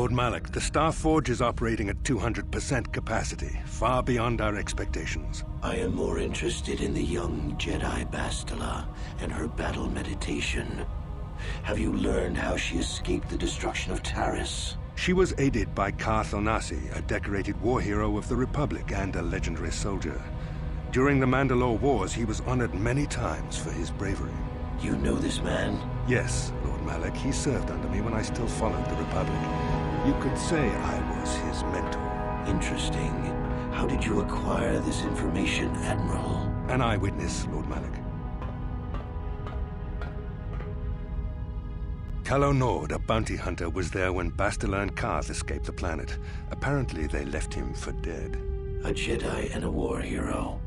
Lord Malak, the Star Forge is operating at 200% capacity, far beyond our expectations. I am more interested in the young Jedi Bastila and her battle meditation. Have you learned how she escaped the destruction of Taris? She was aided by Karth Onasi, a decorated war hero of the Republic and a legendary soldier. During the Mandalore Wars, he was honored many times for his bravery. You know this man? Yes, Lord Malak. He served under me when I still followed the Republic. You could say I was his mentor. Interesting. How did you acquire this information, Admiral? An eyewitness, Lord Malak. Calo Nord, a bounty hunter, was there when Bastila and Karth escaped the planet. Apparently, they left him for dead. A Jedi and a war hero.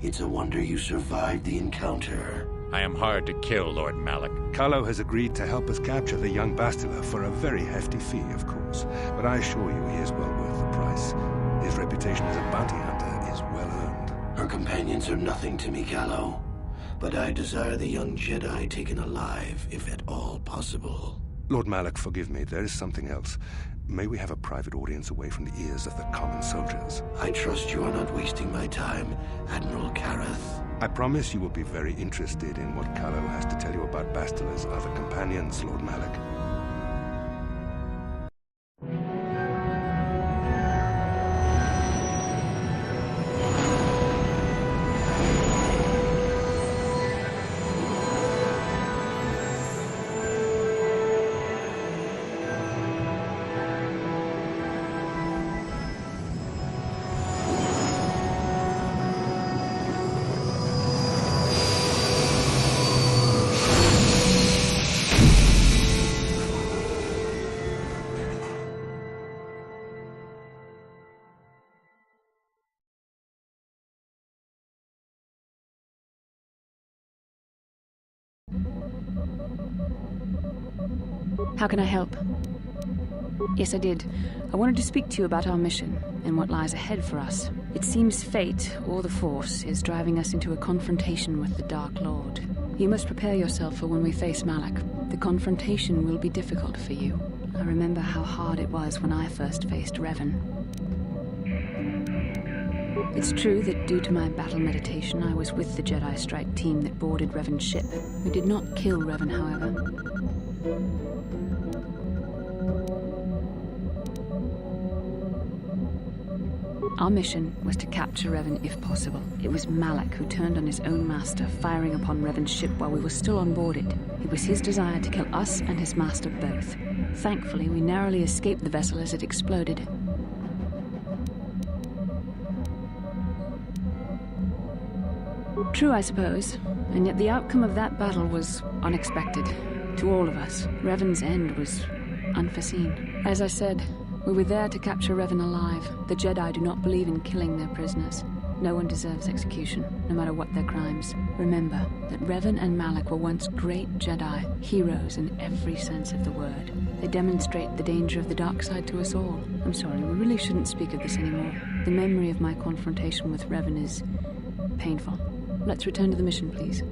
It's a wonder you survived the encounter. I am hard to kill, Lord Malak. Calo has agreed to help us capture the young Bastila for a very hefty fee, of course. But I assure you he is well worth the price. His reputation as a bounty hunter is well earned. Her companions are nothing to me, Calo. But I desire the young Jedi taken alive, if at all possible. Lord Malak, forgive me. There is something else. May we have a private audience away from the ears of the common soldiers? I trust you are not wasting my time, Admiral Kareth. I promise you will be very interested in what Calo has to tell you about Bastila's other companions, Lord Malak. How can I help? Yes, I did. I wanted to speak to you about our mission and what lies ahead for us. It seems fate, or the Force, is driving us into a confrontation with the Dark Lord. You must prepare yourself for when we face Malak. The confrontation will be difficult for you. I remember how hard it was when I first faced Revan. It's true that due to my battle meditation, I was with the Jedi strike team that boarded Revan's ship. We did not kill Revan, however. Our mission was to capture Revan if possible. It was Malak who turned on his own master, firing upon Revan's ship while we were still on board it. It was his desire to kill us and his master both. Thankfully, we narrowly escaped the vessel as it exploded. True, I suppose, and yet the outcome of that battle was unexpected. To all of us, Revan's end was unforeseen. As I said, we were there to capture Revan alive. The Jedi do not believe in killing their prisoners. No one deserves execution, no matter what their crimes. Remember that Revan and Malak were once great Jedi, heroes in every sense of the word. They demonstrate the danger of the dark side to us all. I'm sorry, we really shouldn't speak of this anymore. The memory of my confrontation with Revan is painful. Let's return to the mission, please.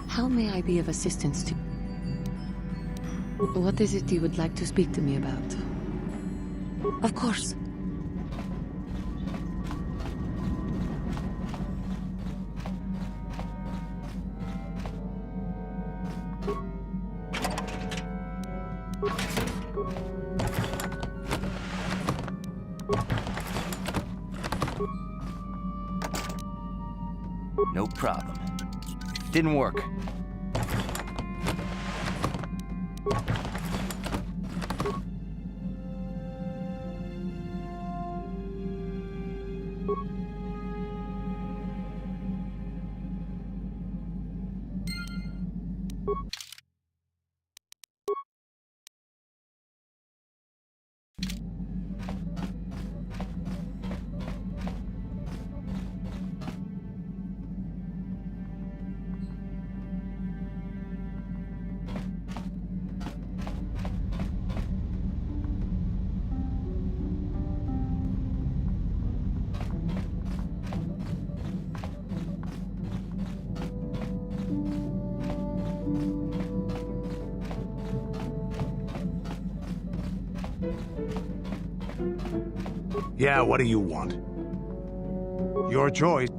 How may I be of assistance to... What is it you would like to speak to me about? Of course. No problem. Didn't work. Yeah, what do you want? Your choice.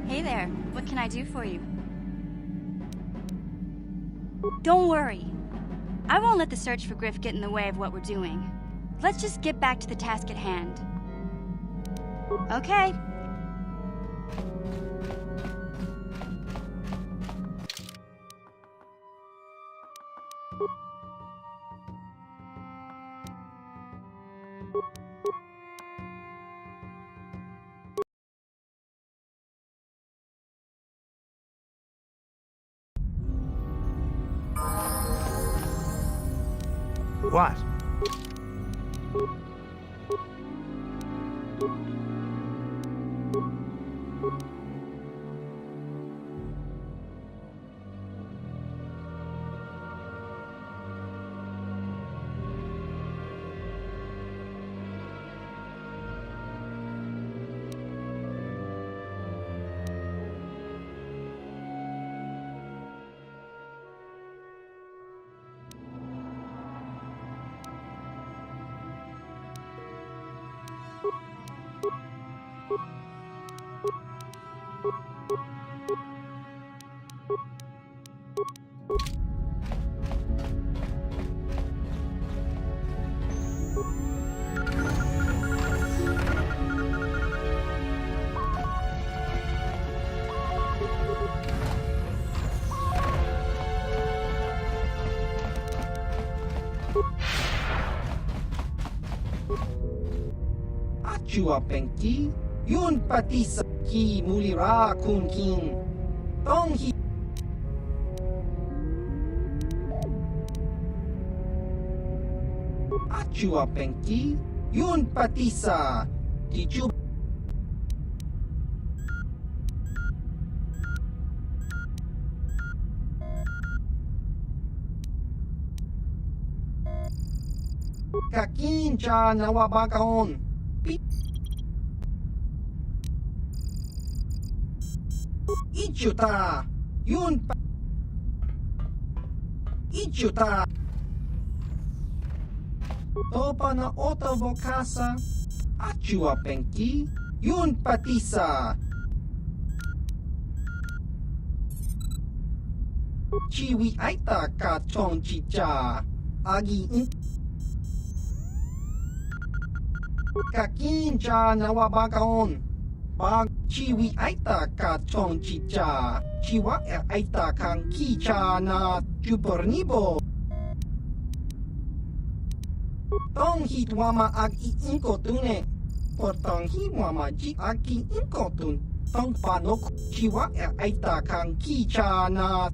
Hey there, what can I do for you? Don't worry. I won't let the search for Griff get in the way of what we're doing. Let's just get back to the task at hand. Okay. What? Chua Penki, Yun Patisa Ki Mulira Kun King, Tong Hi. Chua Penki, Yun Patisa, Tichu. Kakin cha nawabakahon. Ichuta. Yun pa... Ichuta. Topa na ota vokasa. Achua penki. Yun patisa. Chiwi aita ka chong chicha. Agi in... Kakincha nawabagaon. Bag chiwi aita ka chong chicha. Chiwa aita kang kicha na chupornibo. Tong hitwama ag iinkotune. Portong hiwama ji ag iinkotun. Tong panok chiwa aita kang kicha na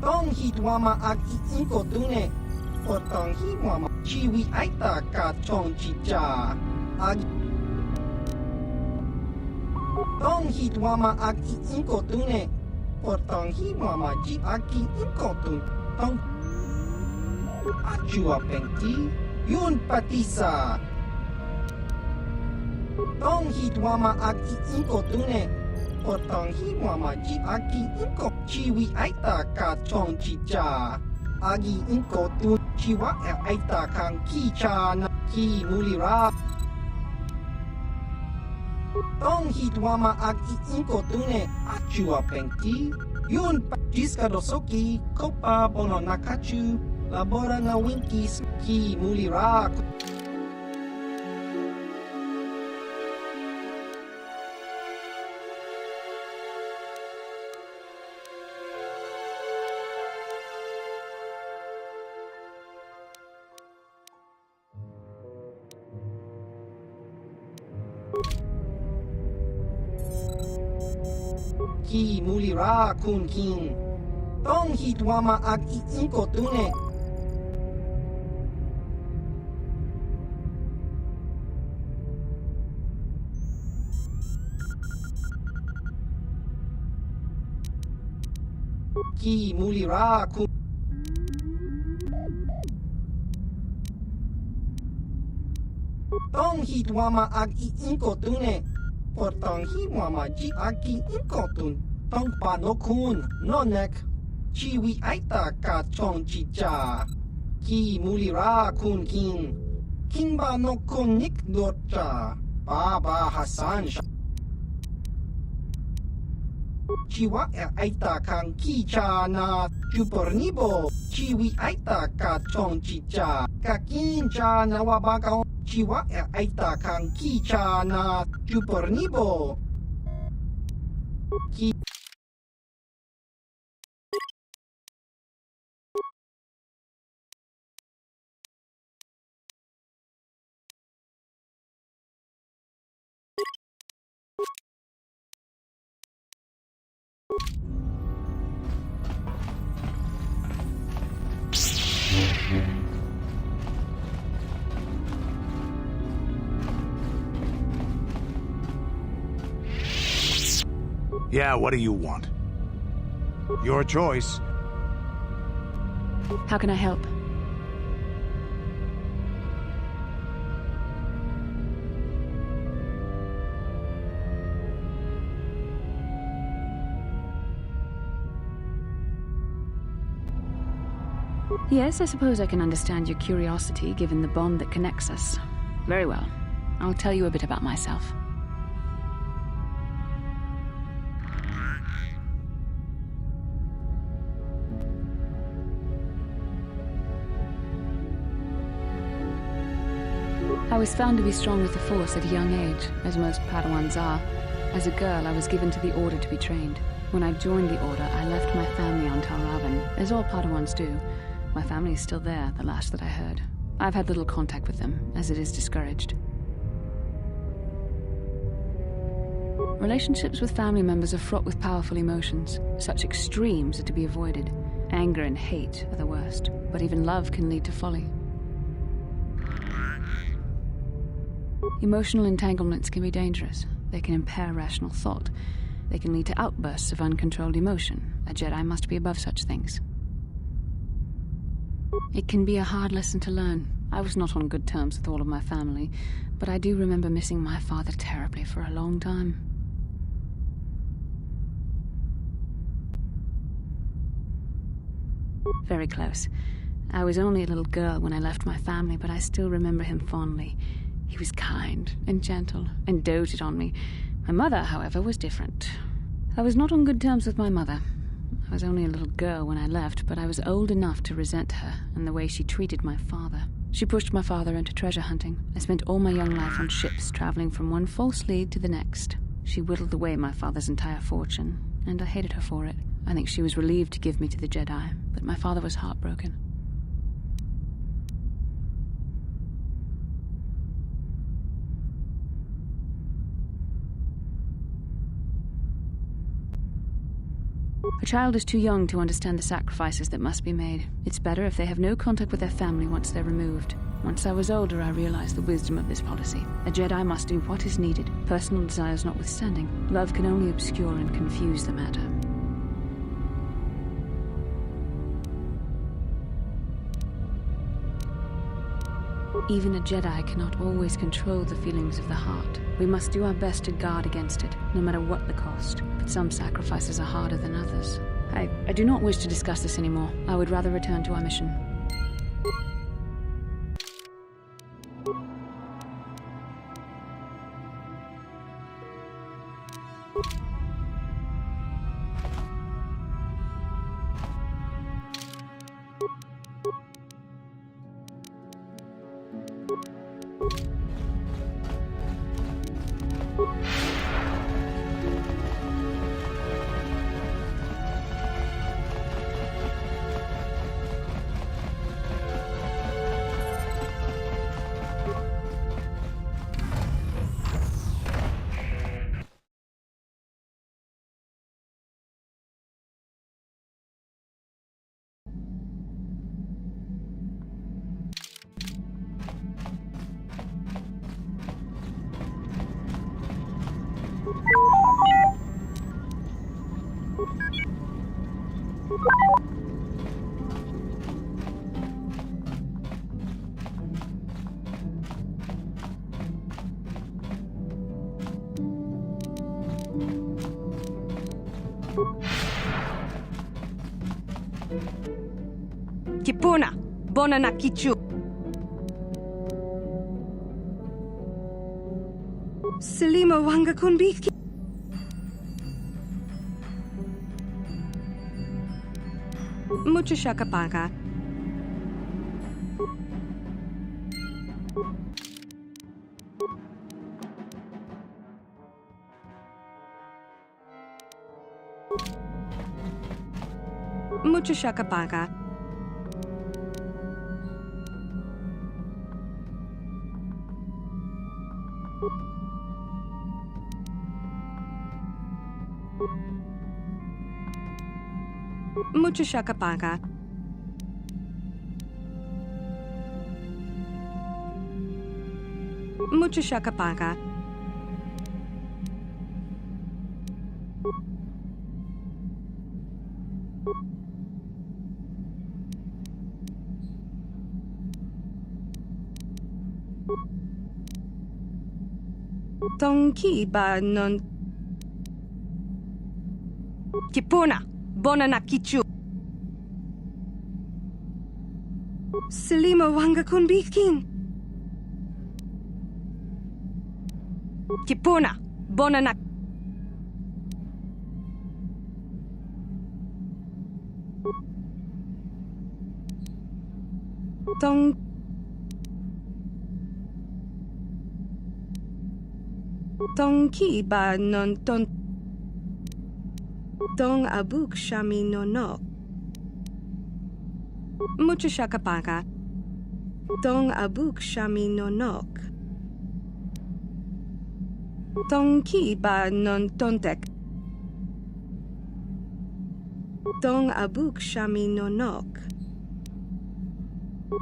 Tong hitwama ag iinkotune. Portong hiwama chiwi aita ka chong chicha. Ag Tong hitwama ag iinkotune. Portong hiwama ji ag iinkotun. Tong Achua penki. Yun patisa. Tong hitwama ag iinkotune. Portong hiwama ji ag iinkotun. Chiwi aita ka chong chicha. Agi inkotun. Chiwa aita kang kicha na ki mulira. Tong hitwama ag iinkotune. Achua penki. Yun pa jiskadosoki. Kopa bono nakachu. Labora na winkis ki mulira. Ki mulira kun king. Tong hitwama ag iinkotune. Ki mulira kun Tong hitwama ag iinkotune. Portong hiwama ji ag iinkotun. Tong panokun nonek. Chiwi aita ka chong chicha. Ki mulira kun king. King ba no kun nik dorcha. Baba Hasan Chiwa aita kang kicha na chupornibo. Chiwi aita ka chong chicha. Kakincha na wabagaon. Chiwa aita kang kicha na chupornibo. Ki Yeah, what do you want? Your choice. How can I help? Yes, I suppose I can understand your curiosity, given the bond that connects us. Very well. I'll tell you a bit about myself. I was found to be strong with the Force at a young age, as most Padawans are. As a girl, I was given to the Order to be trained. When I joined the Order, I left my family on Talravan, as all Padawans do. My family is still there, the last that I heard. I've had little contact with them, as it is discouraged. Relationships with family members are fraught with powerful emotions. Such extremes are to be avoided. Anger and hate are the worst, but even love can lead to folly. Emotional entanglements can be dangerous. They can impair rational thought. They can lead to outbursts of uncontrolled emotion. A Jedi must be above such things. It can be a hard lesson to learn. I was not on good terms with all of my family, but I do remember missing my father terribly for a long time. Very close. I was only a little girl when I left my family, but I still remember him fondly. He was kind and gentle and doted on me. My mother, however, was different. I was not on good terms with my mother. I was only a little girl when I left, but I was old enough to resent her and the way she treated my father. She pushed my father into treasure hunting. I spent all my young life on ships, traveling from one false lead to the next. She whittled away my father's entire fortune, and I hated her for it. I think she was relieved to give me to the Jedi, but my father was heartbroken. A child is too young to understand the sacrifices that must be made. It's better if they have no contact with their family once they're removed. Once I was older, I realized the wisdom of this policy. A Jedi must do what is needed, personal desires notwithstanding. Love can only obscure and confuse the matter. Even a Jedi cannot always control the feelings of the heart. We must do our best to guard against it, no matter what the cost. But some sacrifices are harder than others. I do not wish to discuss this anymore. I would rather return to our mission. Kipuna, bona na kichu. Selima wanga kunbiki. Mucho shakapaka. Mucho shakapaka. Mucho shakapaka. Mucho shakapaka. Tongki ba non Kipuna, bona na kichu. Selima wanga kunbikin. Kipuna, bona na Tong Tongki ba non ton Tong abuk shami no no. Mucho shakapaka. Tong abuk shami no nok. Tong ki ba non tontek. Tong abuk shami no nok.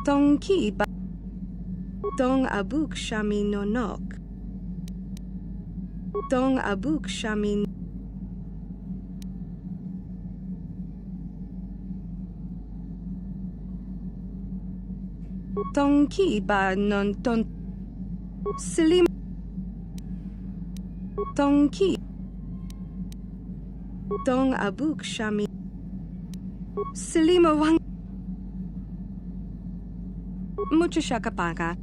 Tong ki ba Tong abuk shami no nok. Tong abuk shami Tonki ba non ton Slim Tonki Tong abuk shami Slima wang Mucho shakapaka.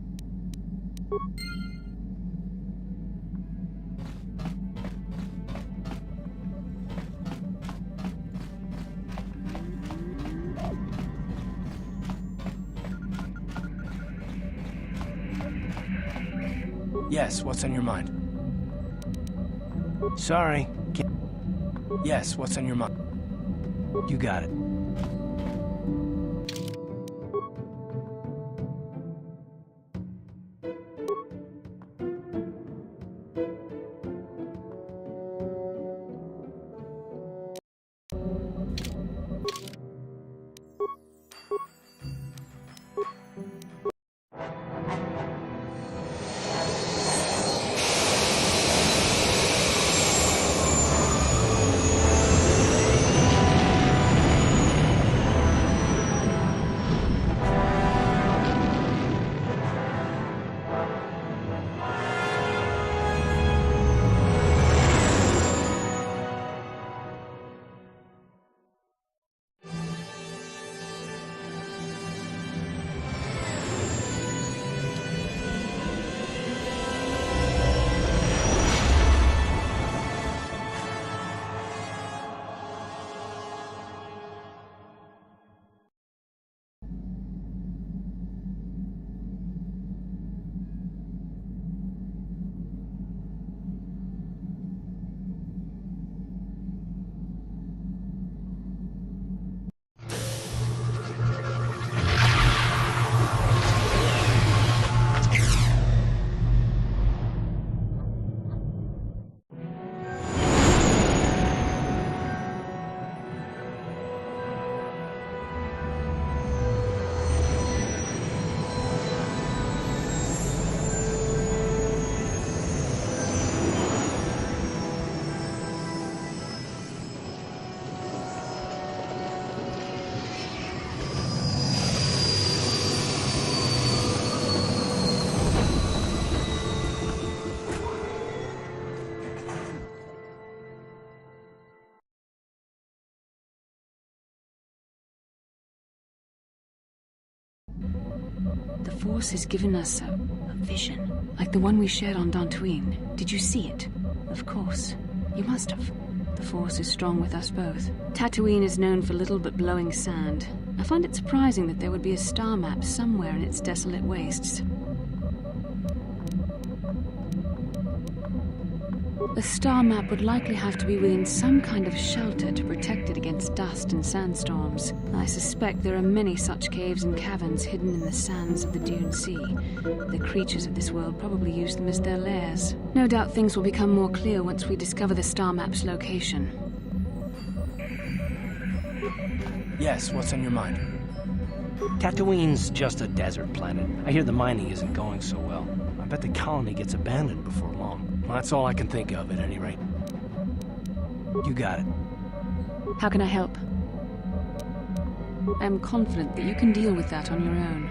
Yes, what's on your mind? Sorry. Yes, what's on your mind? You got it. The Force has given us a vision, like the one we shared on Dantooine. Did you see it? Of course. You must have. The Force is strong with us both. Tatooine is known for little but blowing sand. I find it surprising that there would be a star map somewhere in its desolate wastes. The star map would likely have to be within some kind of shelter to protect it against dust and sandstorms. I suspect there are many such caves and caverns hidden in the sands of the Dune Sea. The creatures of this world probably use them as their lairs. No doubt things will become more clear once we discover the star map's location. Yes, what's on your mind? Tatooine's just a desert planet. I hear the mining isn't going so well. I bet the colony gets abandoned before long. Well, that's all I can think of, at any rate. You got it. How can I help? I'm confident that you can deal with that on your own.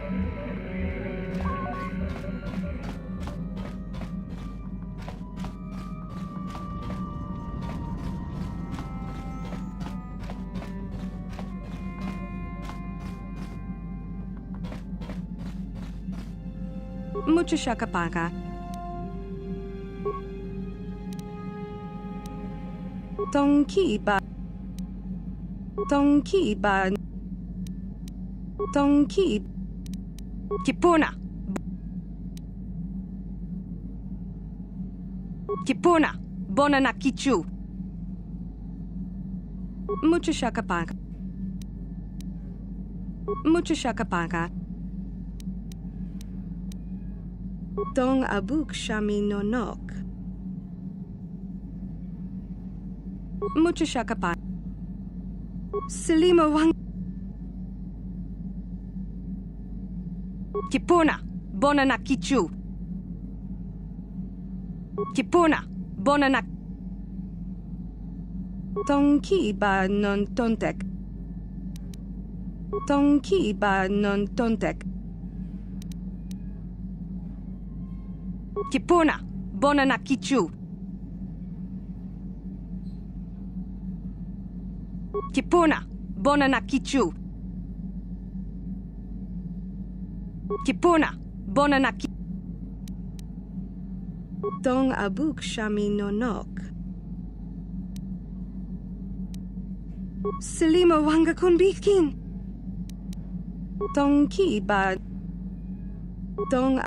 Mucho shakapaka. Tonki ba Tonki Kipuna Bonana Kichu Mucho shakapaka Dong abuk shami nonok Mucho shakapaka Selima wang Kipuna Bonana Kichu Bonana Tonki ba non tontek Kipuna, Bonanakichu. Kipuna, Bonanakichu. Kipuna, Bonanaki. Dong Abuk Shami Nonok. Selima Wanga Kunbikin. Dong Ki Ba. Dong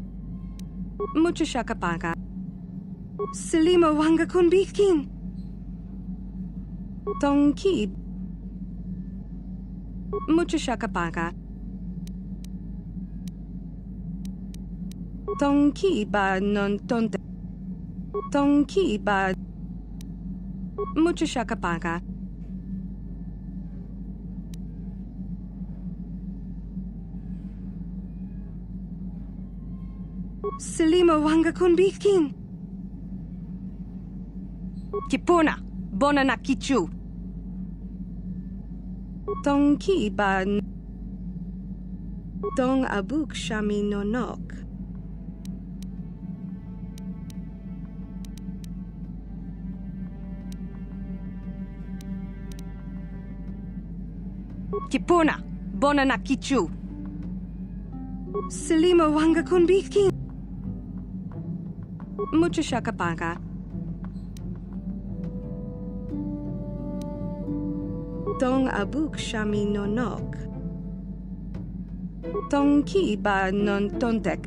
Muchashakapaka. Selima Wanga Kunbikin. Dong Ki Muchashakapaka. Dong Ki Ba Non Tonte. Dong Ki Ba Muchashakapaka. Selima Wanga Kunbikin. Kipuna, Bonanakichu. Dong Ki Ba Dong Abuk Shami Nonok. Kipuna, Bonanakichu. Selima Wanga Kunbikin. Muchashakapaka. Dong Abuk Shami Nonok. Dong Ki Ba Non Tontek.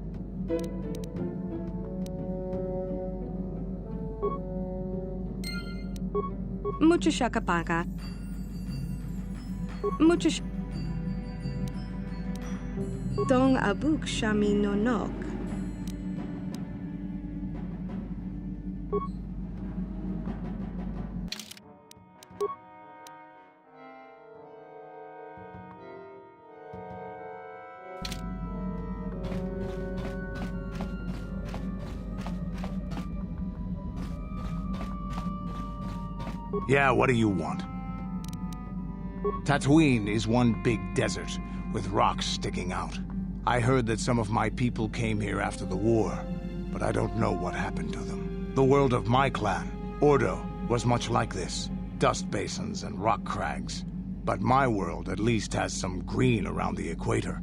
Muchashakapaka. Dong Abuk Shami Nonok. Yeah, what do you want? Tatooine is one big desert, with rocks sticking out. I heard that some of my people came here after the war, but I don't know what happened to them. The world of my clan, Ordo, was much like this. Dust basins and rock crags. But my world at least has some green around the equator.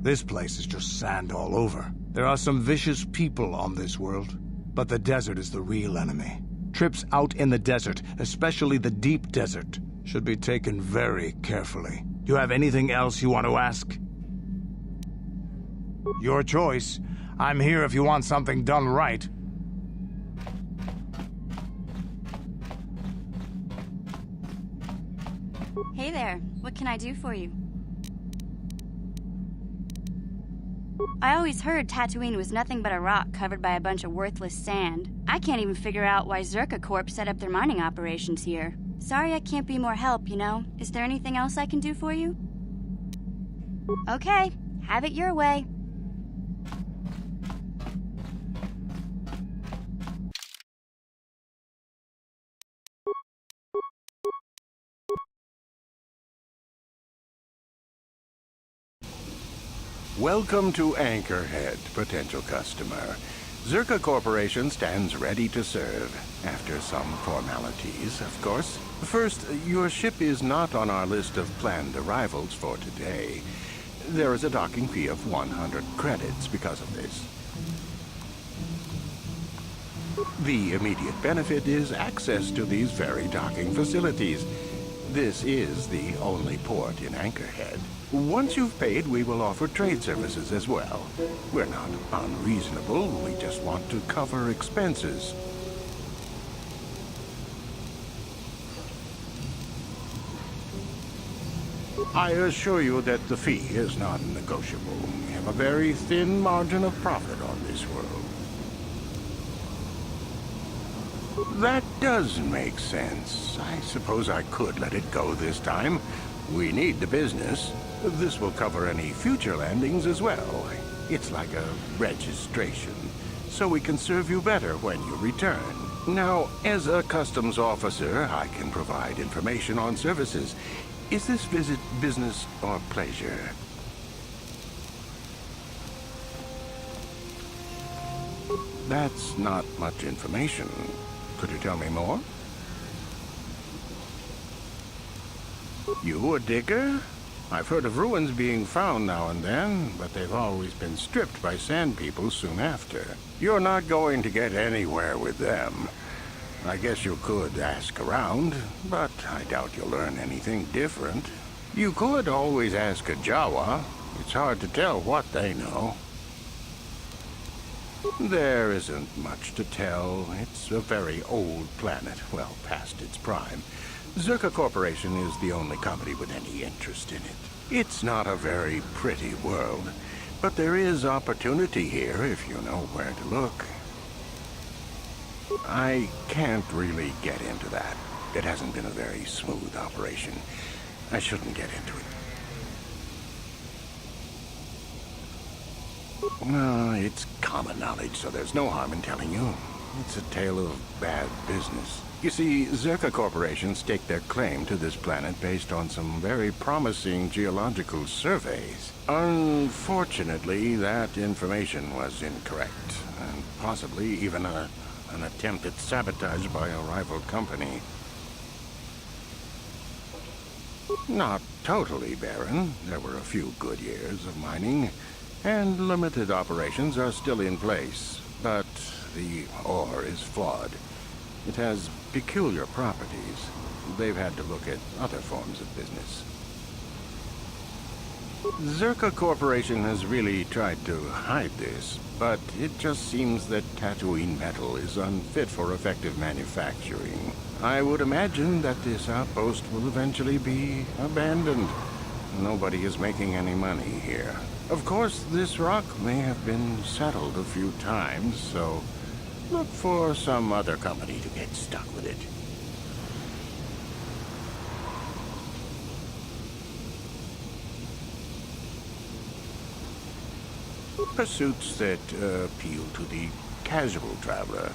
This place is just sand all over. There are some vicious people on this world, but the desert is the real enemy. Trips out in the desert, especially the deep desert, should be taken very carefully. Do you have anything else you want to ask? Your choice. I'm here if you want something done right. Hey there, what can I do for you? I always heard Tatooine was nothing but a rock covered by a bunch of worthless sand. I can't even figure out why Zerka Corp set up their mining operations here. Sorry I can't be more help, you know. Is there anything else I can do for you? Okay, have it your way. Welcome to Anchorhead, potential customer. Zerka Corporation stands ready to serve, after some formalities, of course. First, your ship is not on our list of planned arrivals for today. There is a docking fee of 100 credits because of this. The immediate benefit is access to these very docking facilities. This is the only port in Anchorhead. Once you've paid, we will offer trade services as well. We're not unreasonable, we just want to cover expenses. I assure you that the fee is not negotiable. We have a very thin margin of profit on this world. That does make sense. I suppose I could let it go this time. We need the business. This will cover any future landings as well. It's like a registration, so we can serve you better when you return. Now, as a customs officer, I can provide information on services. Is this visit business or pleasure? That's not much information. Could you tell me more? You a digger? I've heard of ruins being found now and then, but they've always been stripped by sand people soon after. You're not going to get anywhere with them. I guess you could ask around, but I doubt you'll learn anything different. You could always ask a Jawa. It's hard to tell what they know. There isn't much to tell. It's a very old planet, well past its prime. Zerka Corporation is the only company with any interest in it. It's not a very pretty world, but there is opportunity here if you know where to look. I can't really get into that. It hasn't been a very smooth operation. I shouldn't get into it. It's common knowledge, so there's no harm in telling you. It's a tale of bad business. You see, Zerka Corporation staked their claim to this planet based on some very promising geological surveys. Unfortunately, that information was incorrect, and possibly even an attempt at sabotage by a rival company. Not totally barren. There were a few good years of mining, and limited operations are still in place, but the ore is flawed. It has peculiar properties. They've had to look at other forms of business. Zerka Corporation has really tried to hide this, but it just seems that Tatooine metal is unfit for effective manufacturing. I would imagine that this outpost will eventually be abandoned. Nobody is making any money here. Of course, this rock may have been settled a few times, so look for some other company to get stuck with it. Pursuits that appeal to the casual traveler.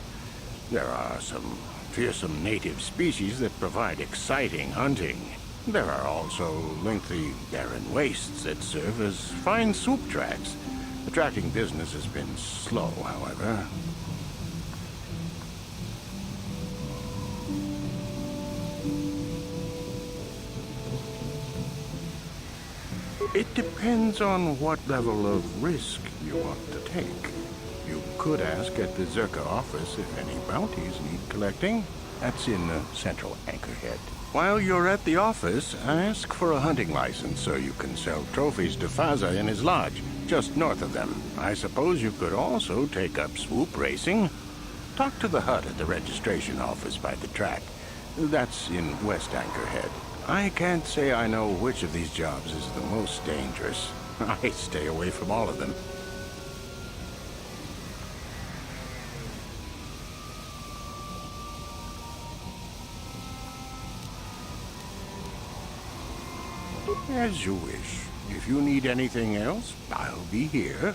There are some fearsome native species that provide exciting hunting. There are also lengthy, barren wastes that serve as fine swoop tracks. Attracting business has been slow, however. It depends on what level of risk you want to take. You could ask at the Zerka office if any bounties need collecting. That's in the central anchorhead. While you're at the office, ask for a hunting license so you can sell trophies to Faza in his lodge, just north of them. I suppose you could also take up swoop racing. Talk to the hut at the registration office by the track. That's in West Anchorhead. I can't say I know which of these jobs is the most dangerous. I stay away from all of them. As you wish. If you need anything else, I'll be here.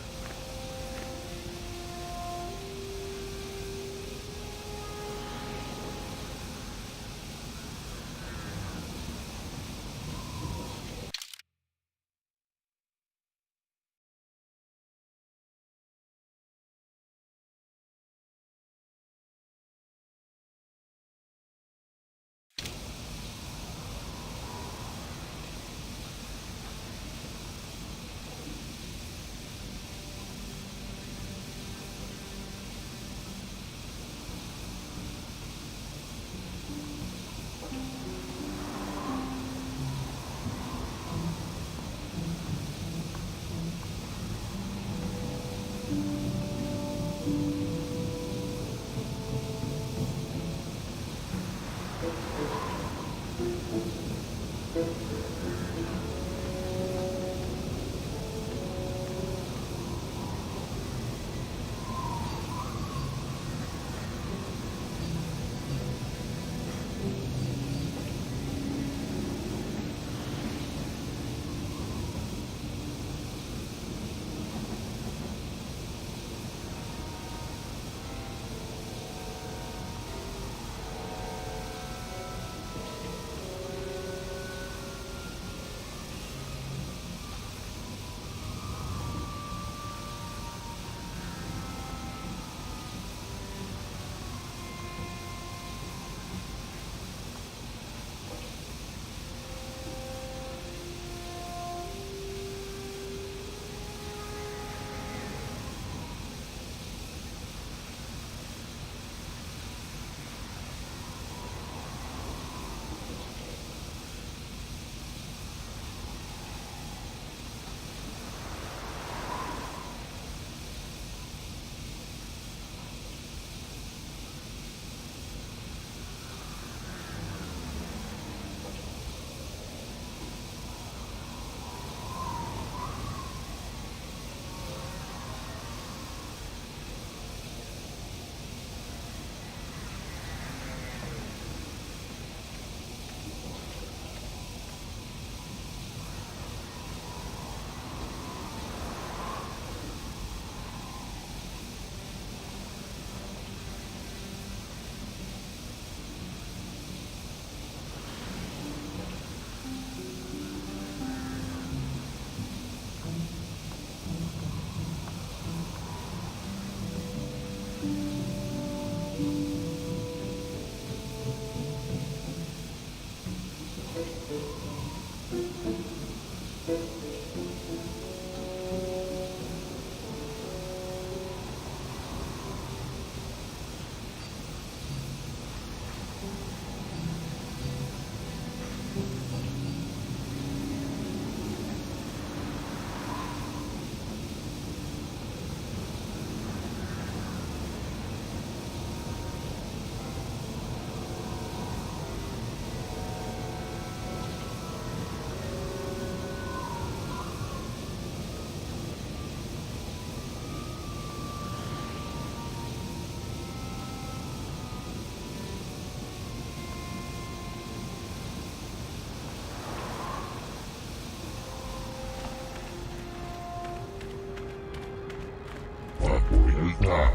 Papuelta,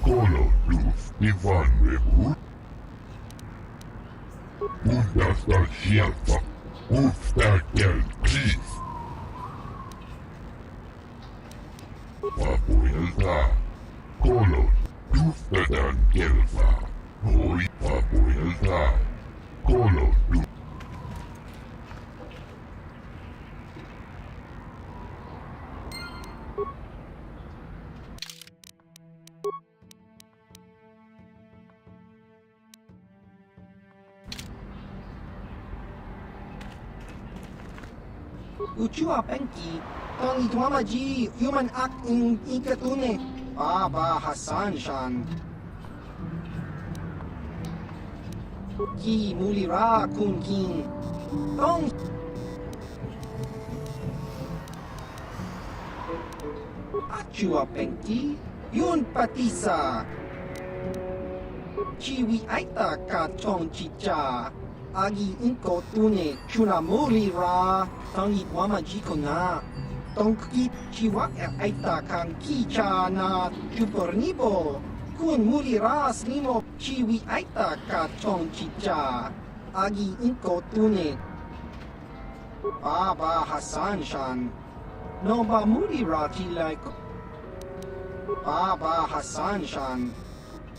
Kolo Luz Nivan Rebut, Undasta Shelfa, Ufta Gel Klis. Papuelta, Kolo Lufta Dan Gelfa, Hoy Papuelta, Kolo Luz. Uchua Penki, Tong Itwamaji, Human Act in Inkatune, Baba Hassan Shan. Ki Mulira Kun King, Tong Achua Penki, Yun Patisa. Chiwi Aita Ka Chong Chicha. Agi inko tune chuna muli ra tangi wama jiko na tongki chiwa aita kan kicha na chupornibo kun muli ra snimo chiwi aita ka chong chicha agi inko tune Baba Hassan Shan no ba muli ra tilai Baba Hassan Shan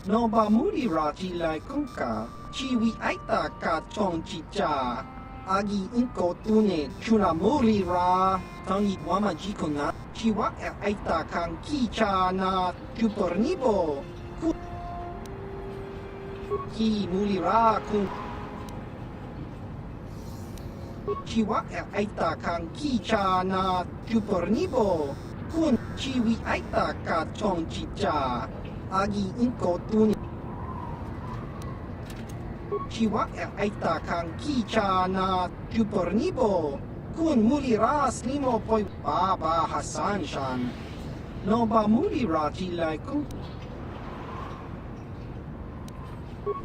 no ba muli ra tilai kunka Chiwi aita ka chong chicha. Agi inko tune chuna muli ra. Tangi wama jiko na. Chiwa aita kan kicha na chupornibo. Ki muli ra kun. Chiwa aita kan kicha na chupornibo. Kun chiwi aita ka chong chicha. Agi inko tune. Chiwa aita kan kicha na chupornibo kun muli ra snimo poi Baba Hassan Shan no ba muli ra tilai kun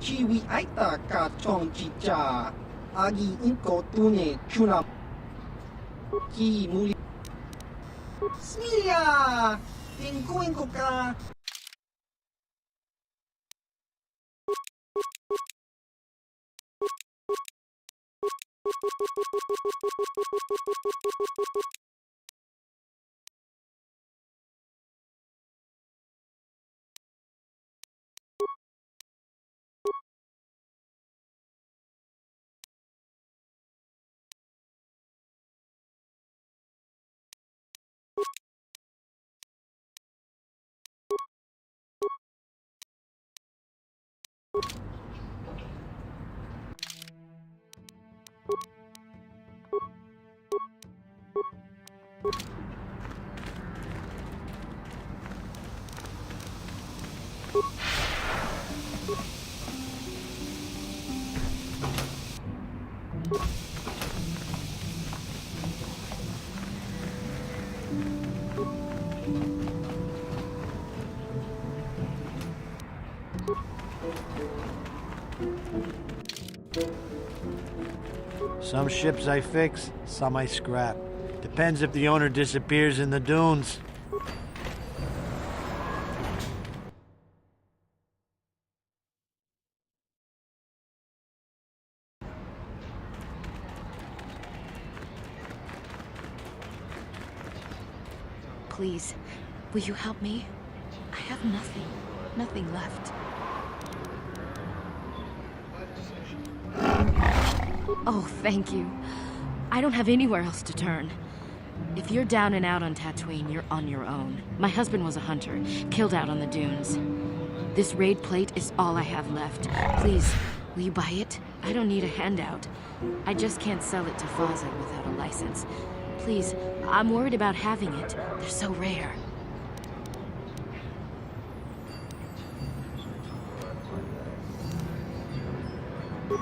chiwi aita ka chong chicha agi inko tune chuna ki muli Smilia inko ka Some ships I fix, some I scrap. Depends if the owner disappears in the dunes. Please, will you help me? I have nothing left. Oh, thank you. I don't have anywhere else to turn. If you're down and out on Tatooine, you're on your own. My husband was a hunter, killed out on the dunes. This raid plate is all I have left. Please, will you buy it? I don't need a handout. I just can't sell it to Faza without a license. Please, I'm worried about having it. They're so rare.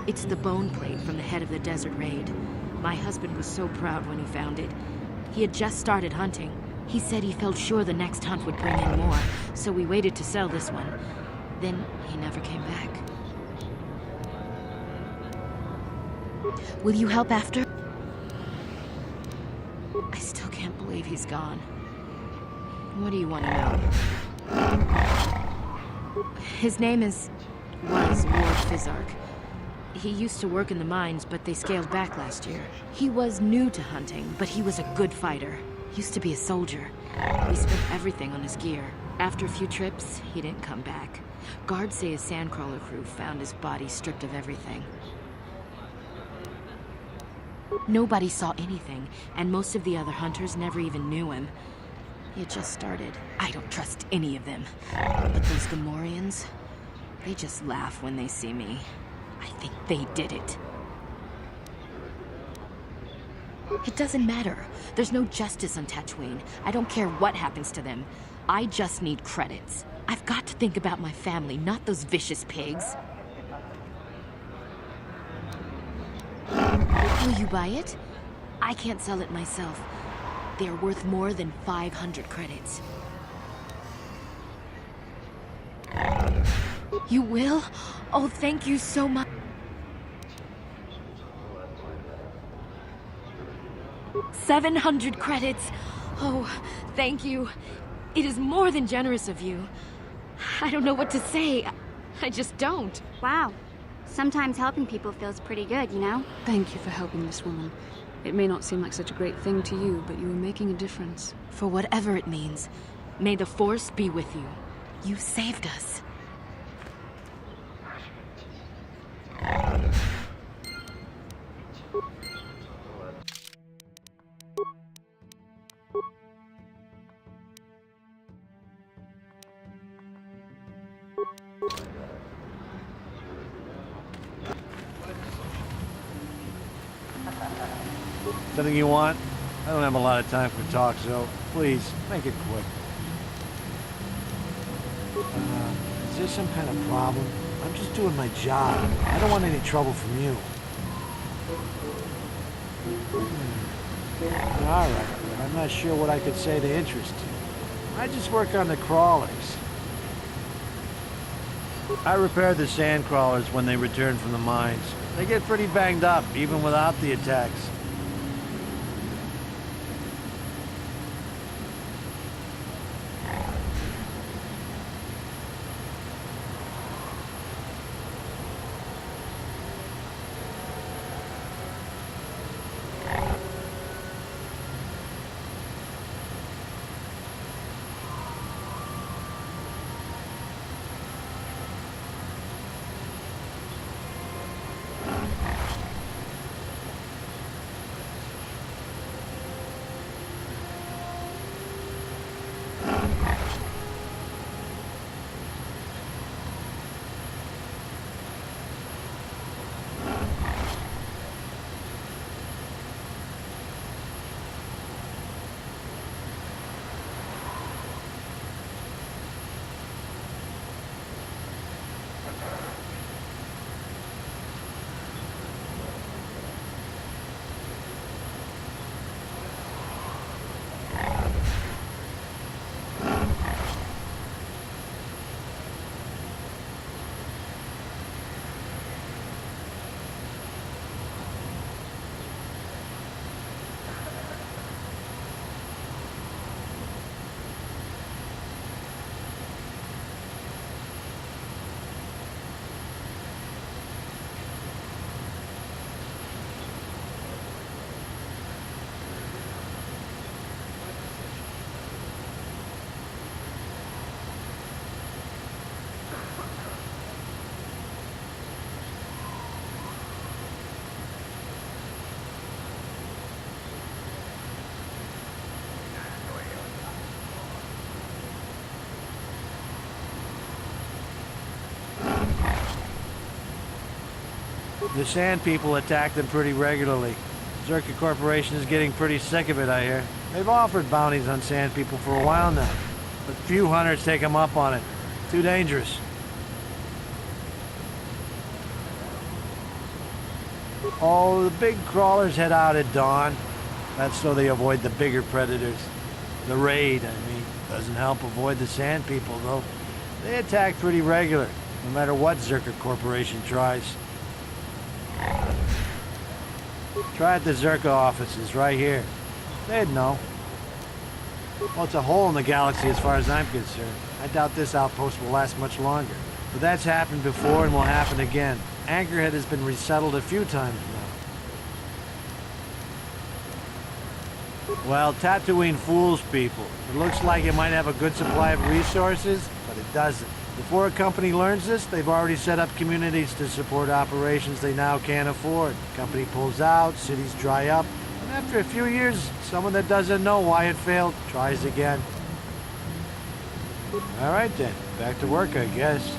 It's the bone plate from the head of the desert raid. My husband was so proud when he found it. He had just started hunting. He said he felt sure the next hunt would bring in more, so we waited to sell this one. Then he never came back. Will you help after? I still can't believe he's gone. What do you want to know? His name was Ward Fizark. He used to work in the mines, but they scaled back last year. He was new to hunting, but he was a good fighter. Used to be a soldier. We spent everything on his gear. After a few trips, he didn't come back. Guards say his sandcrawler crew found his body stripped of everything. Nobody saw anything, and most of the other hunters never even knew him. He had just started. I don't trust any of them. But those Gamorreans, they just laugh when they see me. I think they did it. It doesn't matter. There's no justice on Tatooine. I don't care what happens to them. I just need credits. I've got to think about my family, not those vicious pigs. Will you buy it? I can't sell it myself. They're worth more than 500 credits. You will? Oh, thank you so much. 700 credits. Oh, thank you. It is more than generous of you. I don't know what to say. I just don't. Wow. Sometimes helping people feels pretty good, you know? Thank you for helping this woman. It may not seem like such a great thing to you, but you are making a difference. For whatever it means, may the Force be with you. You saved us. Something you want? I don't have a lot of time for talk, so please, make it quick. Is there some kind of problem? I'm just doing my job. I don't want any trouble from you. All right, but I'm not sure what I could say to interest you. I just work on the crawlers. I repair the sand crawlers when they return from the mines. They get pretty banged up, even without the attacks. The Sand People attack them pretty regularly. Zerka Corporation is getting pretty sick of it, I hear. They've offered bounties on Sand People for a while now, but few hunters take them up on it. Too dangerous. Oh, the big crawlers head out at dawn. That's so they avoid the bigger predators. The raid, I mean, doesn't help avoid the Sand People, though. They attack pretty regular, no matter what Zerka Corporation tries. Try at the Zerka offices, right here. They'd know. Well, it's a hole in the galaxy as far as I'm concerned. I doubt this outpost will last much longer. But that's happened before and will happen again. Anchorhead has been resettled a few times now. Well, Tatooine fools people. It looks like it might have a good supply of resources, but it doesn't. Before a company learns this, they've already set up communities to support operations they now can't afford. Company pulls out, cities dry up, and after a few years, someone that doesn't know why it failed tries again. All right then, back to work, I guess.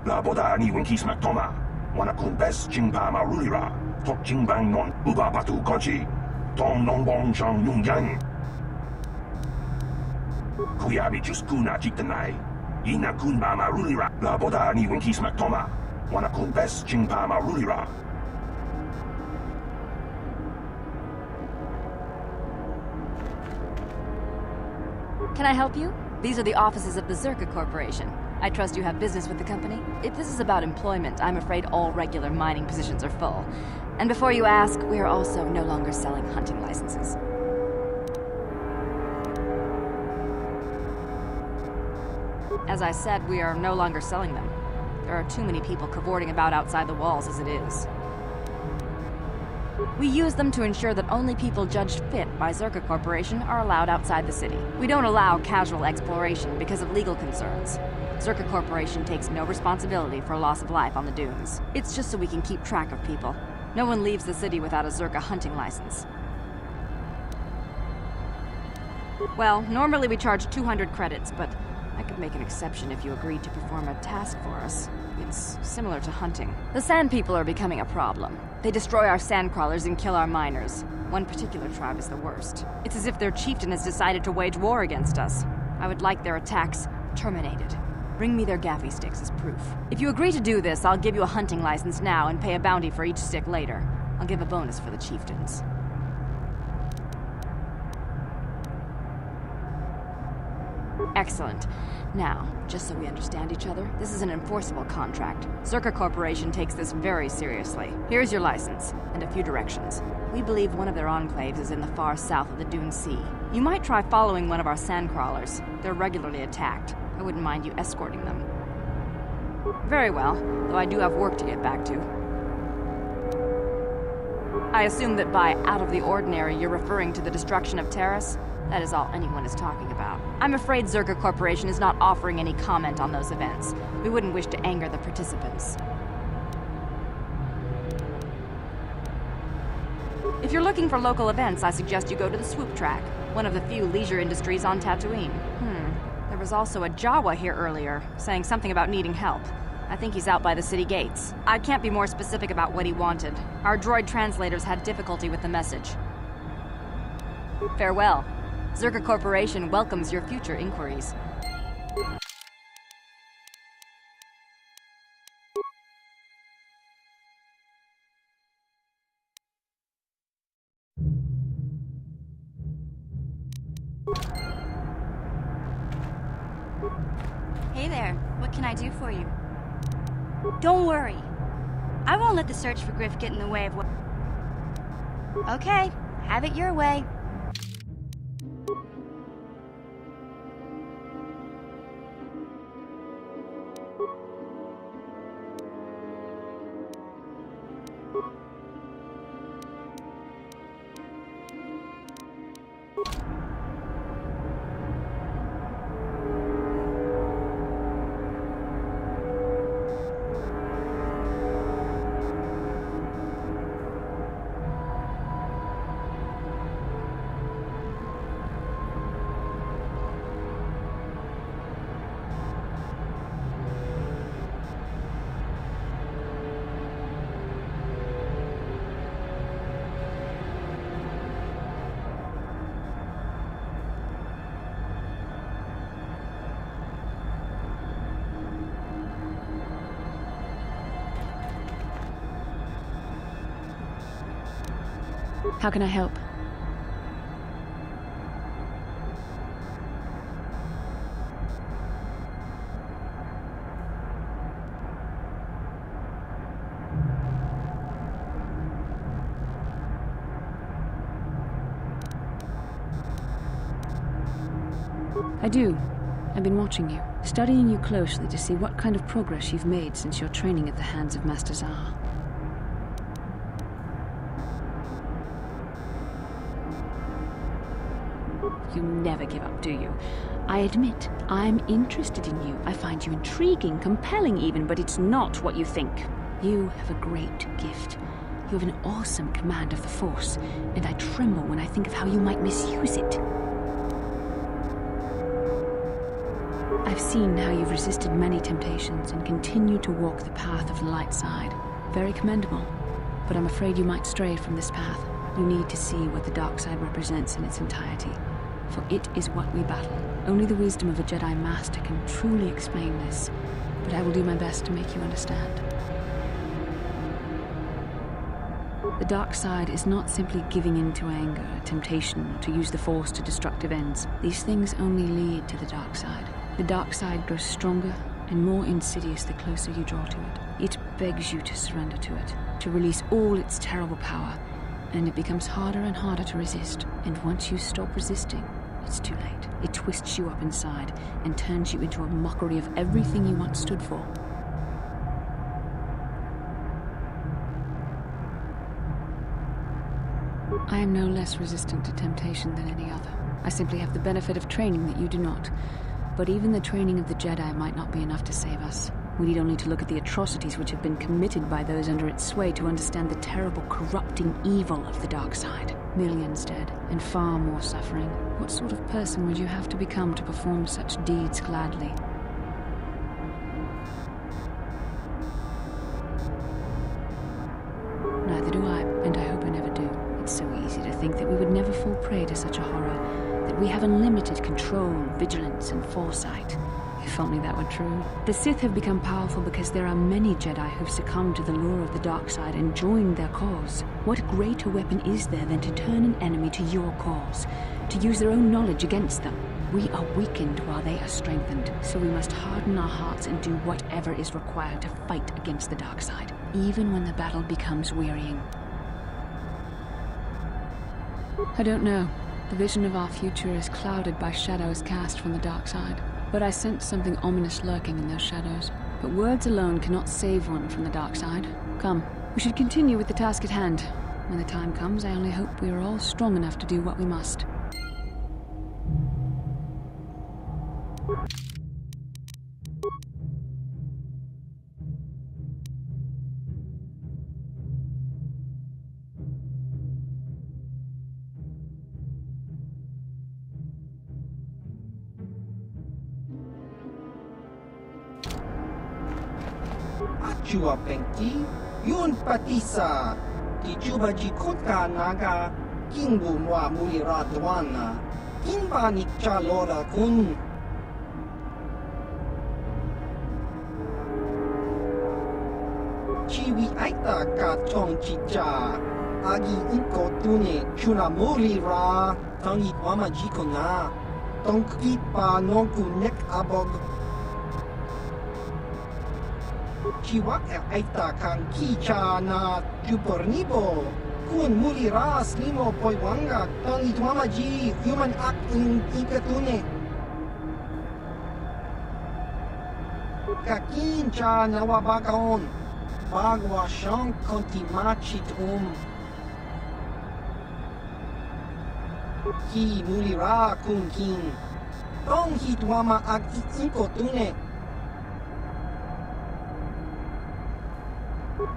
Laboda ni winki smak toma. Wana kun bes jingpa ma rulira. Tok jingbang non uba batu goji. Tong non bong chong yung yang. Kuyabi just kuna jiktanai. Ina kun ba ma rulira. Laboda ni winki smak toma. Wana kun bes jingpa ma rulira. Can I help you? These are the offices of the Zerka Corporation. I trust you have business with the company? If this is about employment, I'm afraid all regular mining positions are full. And before you ask, we are also no longer selling hunting licenses. As I said, we are no longer selling them. There are too many people cavorting about outside the walls as it is. We use them to ensure that only people judged fit by Zerka Corporation are allowed outside the city. We don't allow casual exploration because of legal concerns. Zerka Corporation takes no responsibility for loss of life on the dunes. It's just so we can keep track of people. No one leaves the city without a Zerka hunting license. Well, normally we charge 200 credits, but I could make an exception if you agreed to perform a task for us. It's similar to hunting. The Sand People are becoming a problem. They destroy our sandcrawlers and kill our miners. One particular tribe is the worst. It's as if their chieftain has decided to wage war against us. I would like their attacks terminated. Bring me their gaffy sticks as proof. If you agree to do this, I'll give you a hunting license now and pay a bounty for each stick later. I'll give a bonus for the chieftains. Excellent. Now, just so we understand each other, this is an enforceable contract. Zerka Corporation takes this very seriously. Here's your license, and a few directions. We believe one of their enclaves is in the far south of the Dune Sea. You might try following one of our sandcrawlers. They're regularly attacked. I wouldn't mind you escorting them. Very well, though I do have work to get back to. I assume that by out of the ordinary, you're referring to the destruction of Terrace? That is all anyone is talking about. I'm afraid Zerka Corporation is not offering any comment on those events. We wouldn't wish to anger the participants. If you're looking for local events, I suggest you go to the Swoop Track, one of the few leisure industries on Tatooine. There was also a Jawa here earlier, saying something about needing help. I think he's out by the city gates. I can't be more specific about what he wanted. Our droid translators had difficulty with the message. Farewell. Zerka Corporation welcomes your future inquiries. Hey there, what can I do for you? Don't worry. I won't let the search for Griff get in the way of what... Okay, have it your way. How can I help? I do. I've been watching you, studying you closely to see what kind of progress you've made since your training at the hands of Master Zahar. You never give up, do you? I admit, I'm interested in you. I find you intriguing, compelling even, but it's not what you think. You have a great gift. You have an awesome command of the Force, and I tremble when I think of how you might misuse it. I've seen how you've resisted many temptations and continued to walk the path of the light side. Very commendable, but I'm afraid you might stray from this path. You need to see what the dark side represents in its entirety, for it is what we battle. Only the wisdom of a Jedi Master can truly explain this, but I will do my best to make you understand. The dark side is not simply giving in to anger, temptation, or to use the Force to destructive ends. These things only lead to the dark side. The dark side grows stronger and more insidious the closer you draw to it. It begs you to surrender to it, to release all its terrible power, and it becomes harder and harder to resist. And once you stop resisting, it's too late. It twists you up inside and turns you into a mockery of everything you once stood for. I am no less resistant to temptation than any other. I simply have the benefit of training that you do not. But even the training of the Jedi might not be enough to save us. We need only to look at the atrocities which have been committed by those under its sway to understand the terrible, corrupting evil of the dark side. Millions dead, and far more suffering. What sort of person would you have to become to perform such deeds gladly? Neither do I, and I hope I never do. It's so easy to think that we would never fall prey to such a horror. That we have unlimited control, vigilance, and foresight. If only that were true. The Sith have become powerful because there are many Jedi who've succumbed to the lure of the dark side and joined their cause. What greater weapon is there than to turn an enemy to your cause, to use their own knowledge against them? We are weakened while they are strengthened, so we must harden our hearts and do whatever is required to fight against the dark side, even when the battle becomes wearying. I don't know. The vision of our future is clouded by shadows cast from the dark side. But I sense something ominous lurking in those shadows. But words alone cannot save one from the dark side. Come, we should continue with the task at hand. When the time comes, I only hope we are all strong enough to do what we must. Chua Penki, Yun Patisa, Tichuba Jikota Naga, Kingu Mwa Muliradwana, Kinba Nikchalora Kun. Chiwi Aita Kachong Chicha, Agi Inko Tune, Chuna Mulira, Tangi Wama Jikona, Tonki Pa Nonku Nek Abog. Chiwak aita kang kicha na jupornibo kun muliras nimo poiwanga tang itwamaji human act in ikatune kakincha na wabakaon bagwa shank kontimachit ki mulira kun kin tong hitwama ak ikotune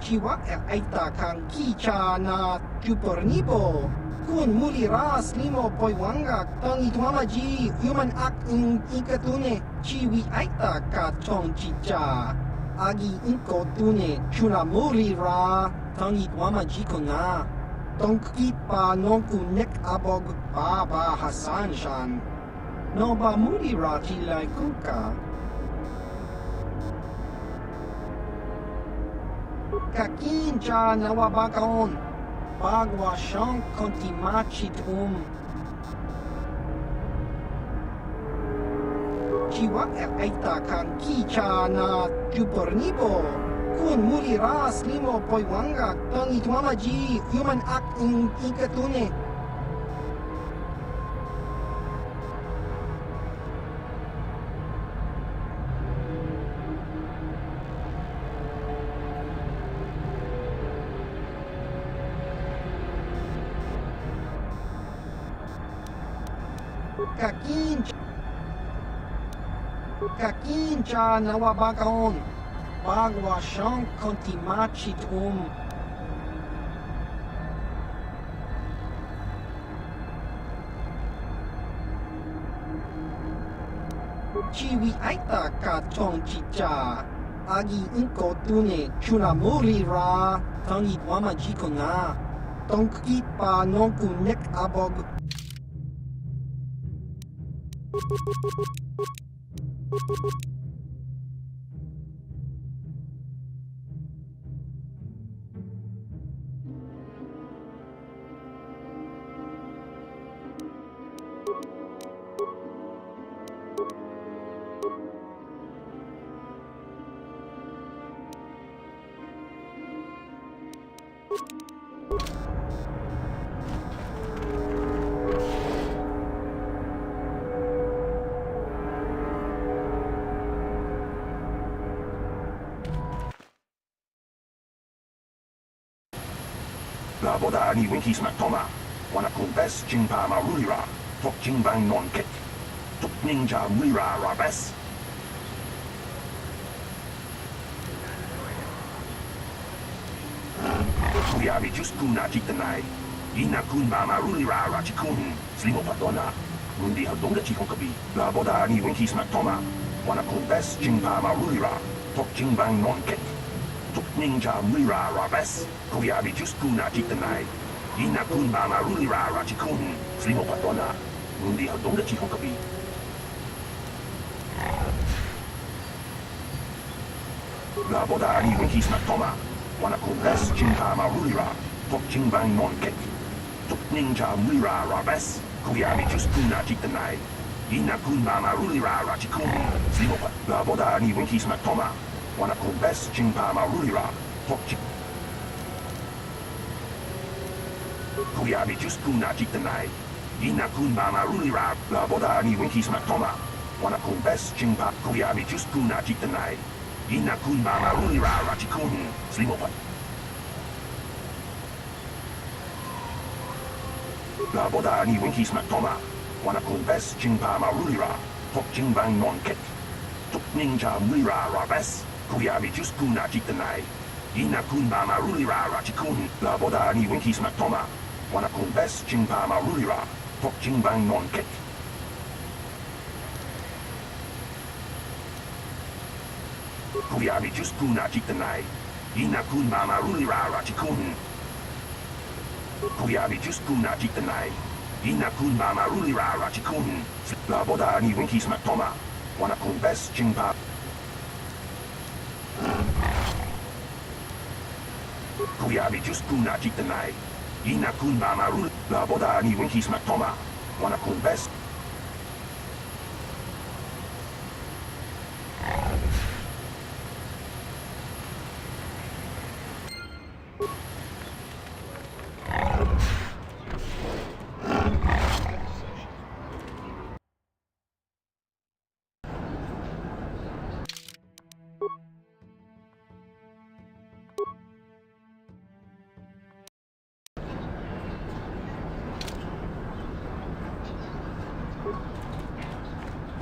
Chiwak aita kang kicha na jupornibo kun muliras nimo poiwanga tang itwamaji human act in ikatune chiwi aita ka chong chicha agi inko tune chuna mulira tang itwamaji kona tongki pa nonku nek abog baba hasan shan no ba mulira tilai kuka Kakincha na wabakaon Bagwa Shang Kontimachit Chiwa Aita Kan Kichana Jupornibo Kun Muliras Limo Poiwanga Tangi Tuamaji Human Act in Inkatune Kakincha Nawabakaon Bagwa Shang Kontimachit Chiwi Aita Kachong Chicha Agi Inko Tune Chunamuri Ra Tangi Wamajikona Tonki Pa Nonku Nek Abog La boda ni winki smak toma. Wana kumbes jingpa marulira. Tok jingbang non kek. Tok ninja mira rabes. Kuyabi just kuna jitanai. Ina kun marulira rachikun. Slimo patona. Mundi hadonga chikon kabi. La boda ni winki smak toma. Wana kumbes jingpa marulira. Tok jingbang non kek. Tuk ninja mira rabes. Kuyabi just kuna jitanai. Ina kun marulira rachikun. Slimo patona. Mundi hadonga chikon kabi. La boda ni winki smak toma. Wana kumbes jingpa marulira. Tok jingbang non kek. Tuk ninja mira rabes. Kuyabi just kuna jitanai. Ina kun marulira rachikun. Slimo pat. La boda ni winki smak toma. Wana kumbes jingpa marulira. Tok jing. Kuyabi just kuna jitanai. Ina kun marulira. La boda ni winki smak toma. Wana kumbes jingpa. Kuyabi just kuna jitanai. Ina kun marulira rachikun. Slimo pat. La boda ni winki smak toma. Wana kumbes jingpa marulira. Tok jingbang non kek. Tuk ninja mira rabes. Kuyabi just kuna jitanai. Ina kun marulira rachikun. La boda ni winki smak toma. Wana kumbes jingpa marulira. Tok jingbang non kek. Kuyabi just kuna jitanai. Ina kun marulira rachikun. Kuyabi just kuna jitanai. Ina kun marulira rachikun. La boda ni winki smak toma. Wana kumbes jingpa. Kuyabi just kuna jitanai. Ina kun marul. La boda ni winki smak toma. Wana kumbes.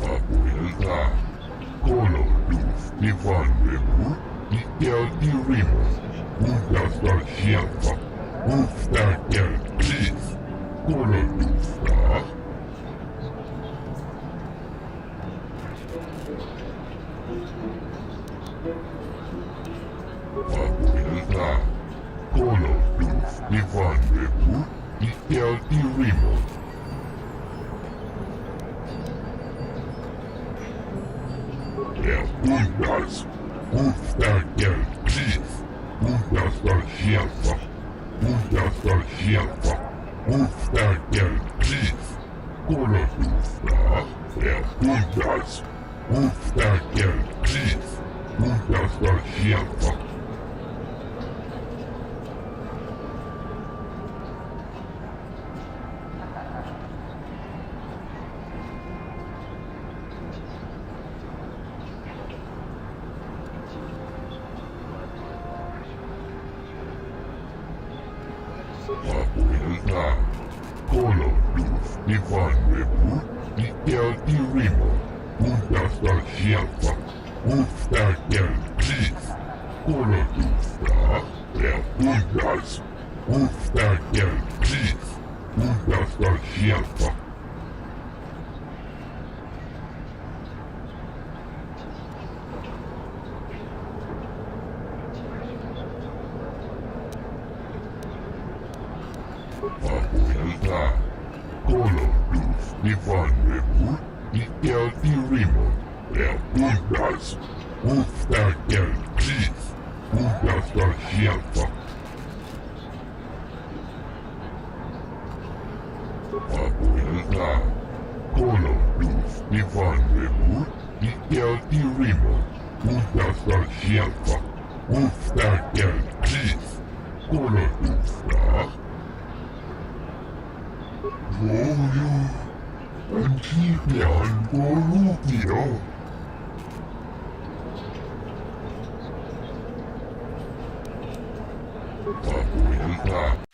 Abuelta, Colo Luz, Ivan Bebu, Miguel y Rimo, Juntas al Sierva, Gusta el Cliff, Colo Luz, Abuelta, Colo Luz, Ivan Bebu, Miguel y Rimo. Juntas, gusta el Cliff, juntas al Sierva, Uudasta sieltä. Uudesta kelkis. Kolotusta ja kundas. Uudesta kelkis. Uudasta sieltä. Apuilta. Kolotus Ivannevu. Ikelti Rimo. Uudasta sieltä. Uudesta kelkis. Kolotusta ja kundas. Uudesta kelkis. Uudasta sieltä. Apuilta. Kolotus Ivannevu. Ikelti Rimo. Ja kundas. Uudesta kelkis. Uudasta sieltä. Apuilta. Kolotus Ivannevu. Ikelti Rimo. Uudasta sieltä. Uudesta kelkis. Kolotusta. Roju. Antipian korupio. Apuilta.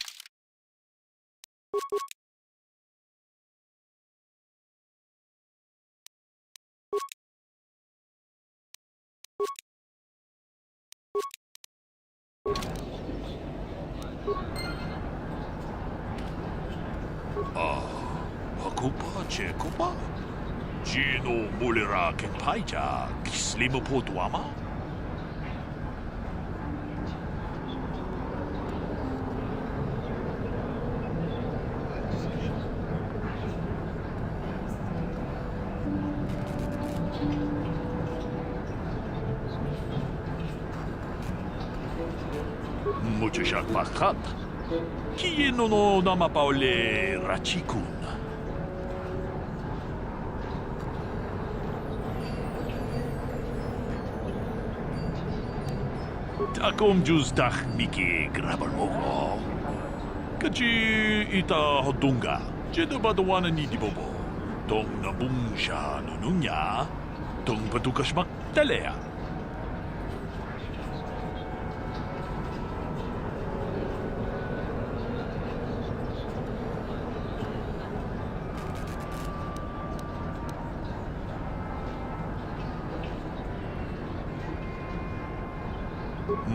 Ako pa, Cheko pa? Gino mulira ken paija, kislimo po duama? Mucho siak pakat. Kieno no namapaule rachikun. Takom juz dak miki grabar mogo. Kachi ita hodunga. Jedo badawana ni di bobo. Tong nabung siya nununya. Tong patukas magtalea.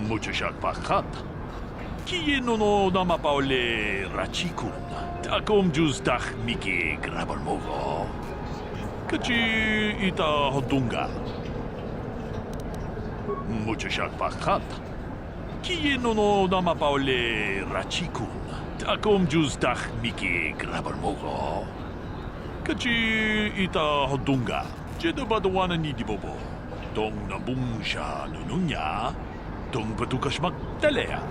Mucho siak pakat. Kieno no namapaule rachikun. Takom juz dak miki grabar mogo. Kachi ita hodunga. Mucho siak pakat. Kieno no namapaule rachikun. Takom juz dak miki grabar mogo. Kachi ita hodunga. Jedo badawana ni di bobo. Tong nabung siya nununya. Tong patukas magtalea.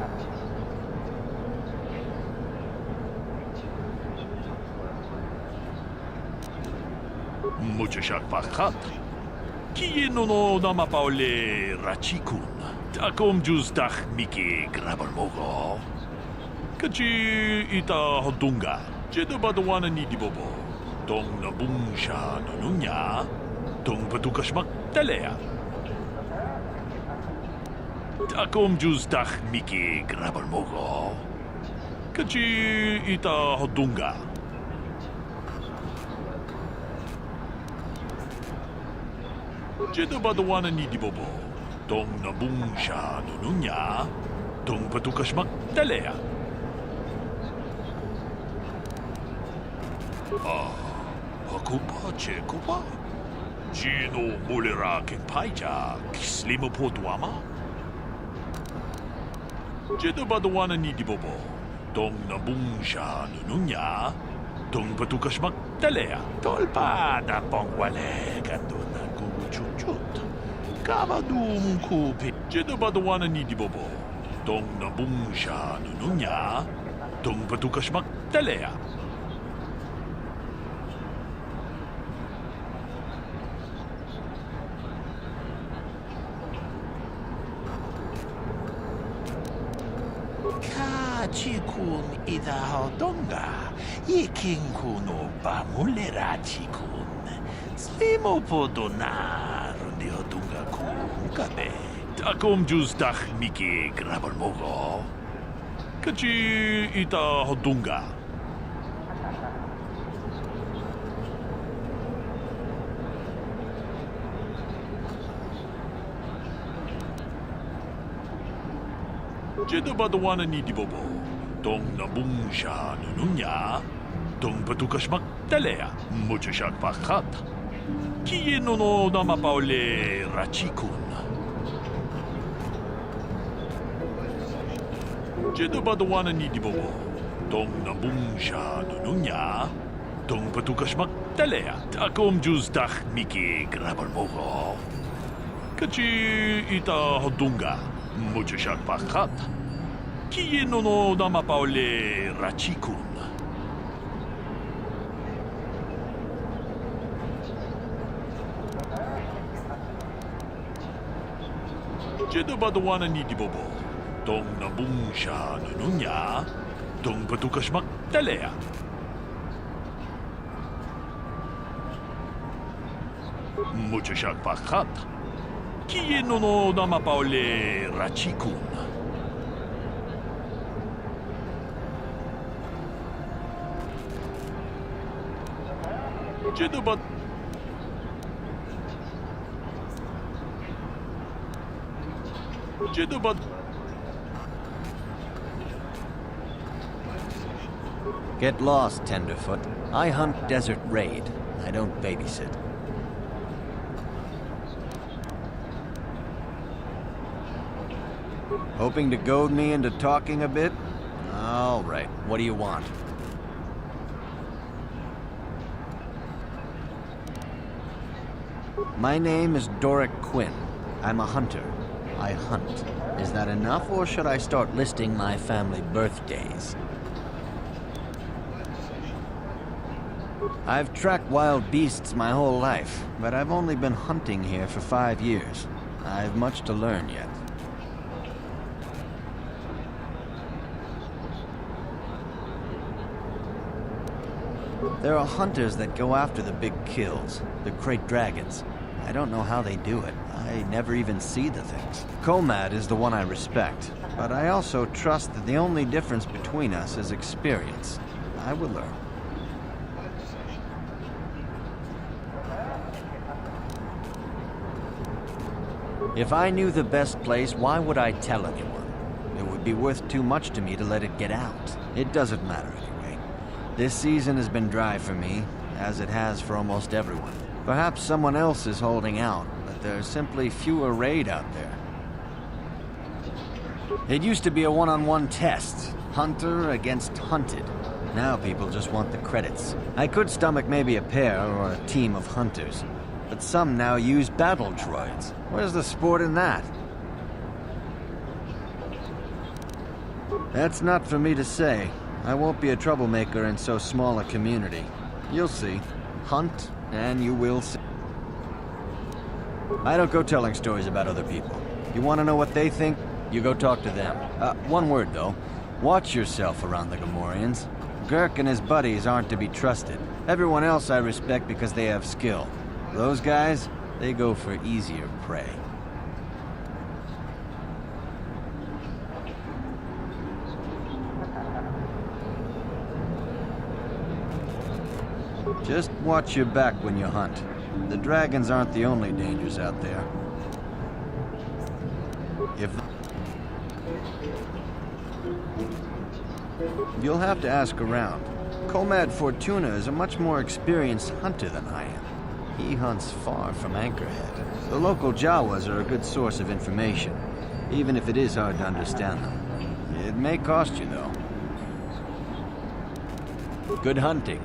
Mucho siak pakat. Kieno no namapaule rachikun. Takom juz dak miki grabar mogo. Kachi ita hodunga. Jedo badawana ni di bobo. Tong nabung siya nununya. Tong patukas magtalea. Takom juz dak miki grabar mogo. Kachi ita hodunga. Jedo badawana ni di bobo. Tong nabung siya nununya. Tong patukas magtalea. Ako pa, Cheko pa? Gino mulira ken paija, kislimo po duama? Jedo badawana ni di bobo. Tong nabung siya nununya. Tong patukas magtalea. Tolpa na pongwale kanto na kukuchuchut. Kabadum kupi. Jedo badawana ni di bobo. Tong nabung siya nununya, tong patukas magtalea. Chikun idahaldonga, iking kuno bamulera chikun. Slimo podona rundi hodunga kunkabe. Takom jus dach miki grabar mogo. Kachi ita hodunga. Jeda badawana ni dibobo. Tong nabung siya nununya, tong patukas magtalea, mucho siya pakat. Kieno no namapaule rachikun. Jeda badawana ni dibobo. Tong nabung siya nununya, tong patukas magtalea. Takom jus dach miki grabar mogo. Kachi ita hodunga, mucho siya pakat. Kieno no namapaule rachikun. Jeda badawana ni dibobo. Tong nabung siya nununya, tong patukas magtalea. Mucho siya pakat. Kieno no namapaule rachikun. Get lost, Tenderfoot. I hunt desert raid. I don't babysit. Hoping to goad me into talking a bit? All right, what do you want? My name is Doric Quinn. I'm a hunter. I hunt. Is that enough, or should I start listing my family birthdays? I've tracked wild beasts my whole life, but I've only been hunting here for 5 years. I've much to learn yet. There are hunters that go after the big kills, the great dragons. I don't know how they do it. I never even see the things. Komad is the one I respect, but I also trust that the only difference between us is experience. I will learn. If I knew the best place, why would I tell anyone? It would be worth too much to me to let it get out. It doesn't matter anyway. This season has been dry for me, as it has for almost everyone. Perhaps someone else is holding out, but there's simply fewer raid out there. It used to be a one-on-one test, hunter against hunted. Now people just want the credits. I could stomach maybe a pair or a team of hunters, but some now use battle droids. Where's the sport in that? That's not for me to say. I won't be a troublemaker in so small a community. You'll see. Hunt, and you will see. I don't go telling stories about other people. You want to know what they think? You go talk to them. One word, though. Watch yourself around the Gamorreans. Gurk and his buddies aren't to be trusted. Everyone else I respect because they have skill. Those guys, they go for easier prey. Just watch your back when you hunt. The dragons aren't the only dangers out there. You'll have to ask around. Komad Fortuna is a much more experienced hunter than I am. He hunts far from Anchorhead. The local Jawas are a good source of information, even if it is hard to understand them. It may cost you, though. Good hunting.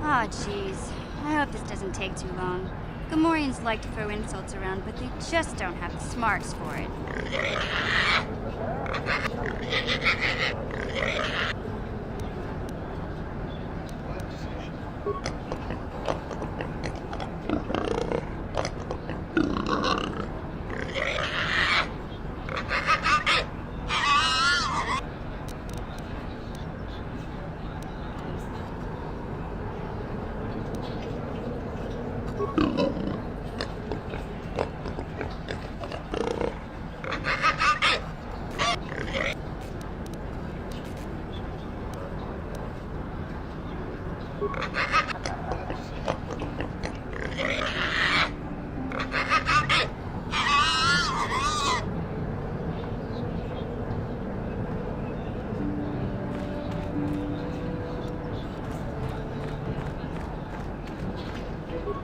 Aw, jeez. I hope this doesn't take too long. Gamorreans like to throw insults around, but they just don't have the smarts for it.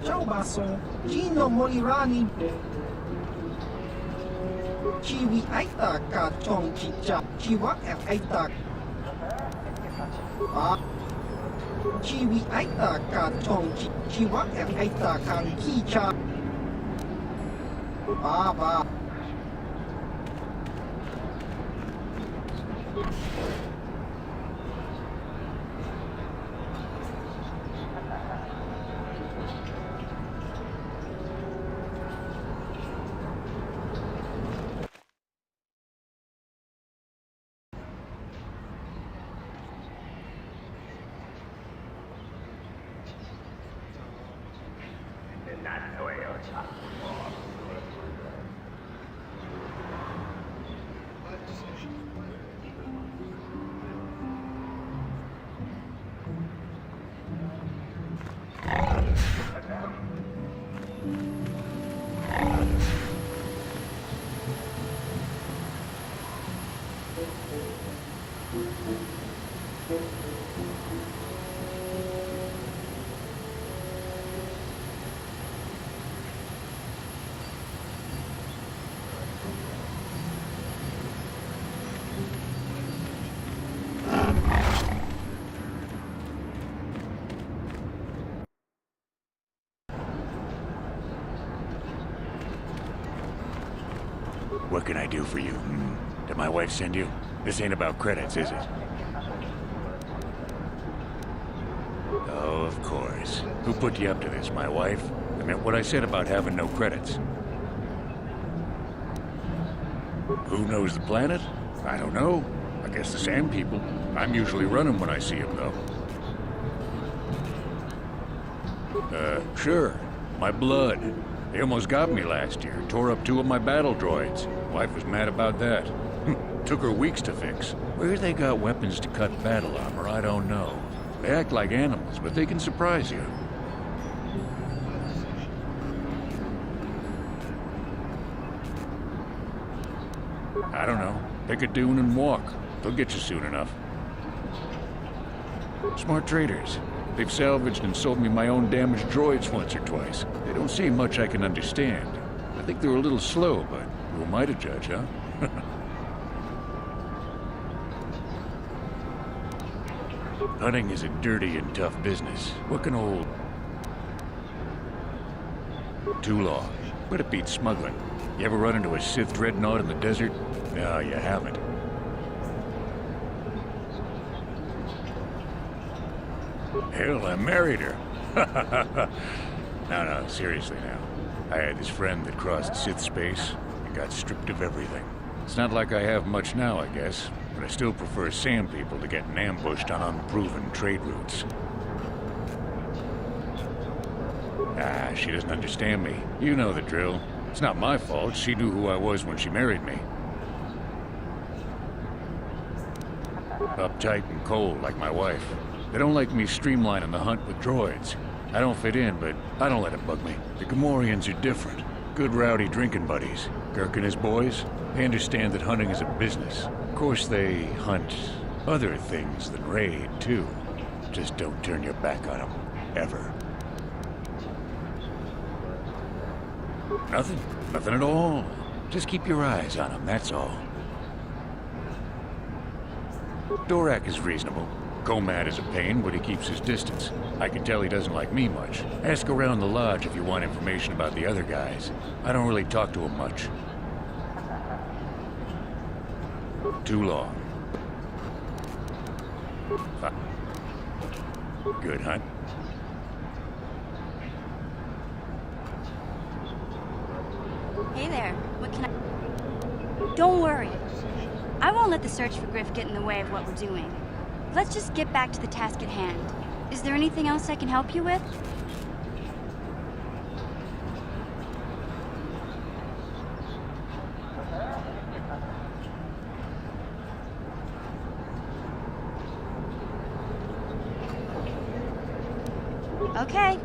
Ciao baso, Gino Molirani. Chiwi aita ka chong chicha, chiwa aita. Chiwi aita ka chong chiwa aita kan kicha. Ba. What can I do for you? Did my wife send you? This ain't about credits, is it? Oh, of course. Who put you up to this, my wife? I meant what I said about having no credits. Who knows the planet? I don't know. I guess the Sand People. I'm usually running when I see them, though. Sure. My blood. They almost got me last year. Tore up 2 of my battle droids. Wife was mad about that. Took her weeks to fix. Where they got weapons to cut battle armor, I don't know. They act like animals, but they can surprise you. I don't know. Pick a dune and walk. They'll get you soon enough. Smart traders. They've salvaged and sold me my own damaged droids once or twice. They don't say much I can understand. I think they're a little slow, but who am I to judge, huh? Hunting is a dirty and tough business. What can old... Too long. But it beats smuggling. You ever run into a Sith dreadnought in the desert? No, you haven't. Hell, I married her. No, seriously now. I had this friend that crossed Sith space and got stripped of everything. It's not like I have much now, I guess, but I still prefer Sand People to getting ambushed on unproven trade routes. She doesn't understand me. You know the drill. It's not my fault. She knew who I was when she married me. Uptight and cold, like my wife. They don't like me streamlining the hunt with droids. I don't fit in, but I don't let it bug me. The Gamorreans are different. Good rowdy drinking buddies. Girk and his boys, they understand that hunting is a business. Of course they hunt other things than raid, too. Just don't turn your back on them. Ever. Nothing. Nothing at all. Just keep your eyes on them, that's all. Dorak is reasonable. Komad is a pain, but he keeps his distance. I can tell he doesn't like me much. Ask around the lodge if you want information about the other guys. I don't really talk to him much. Too long. Good hunt. Hey there, what can I... Don't worry. I won't let the search for Griff get in the way of what we're doing. Let's just get back to the task at hand. Is there anything else I can help you with? Okay.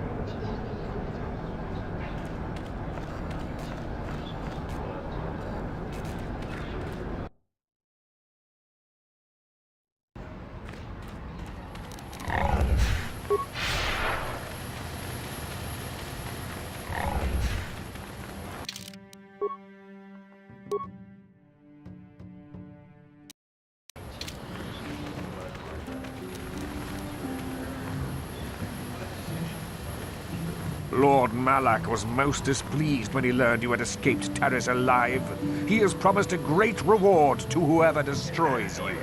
Lord Malak was most displeased when he learned you had escaped Taris alive. He has promised a great reward to whoever destroys you.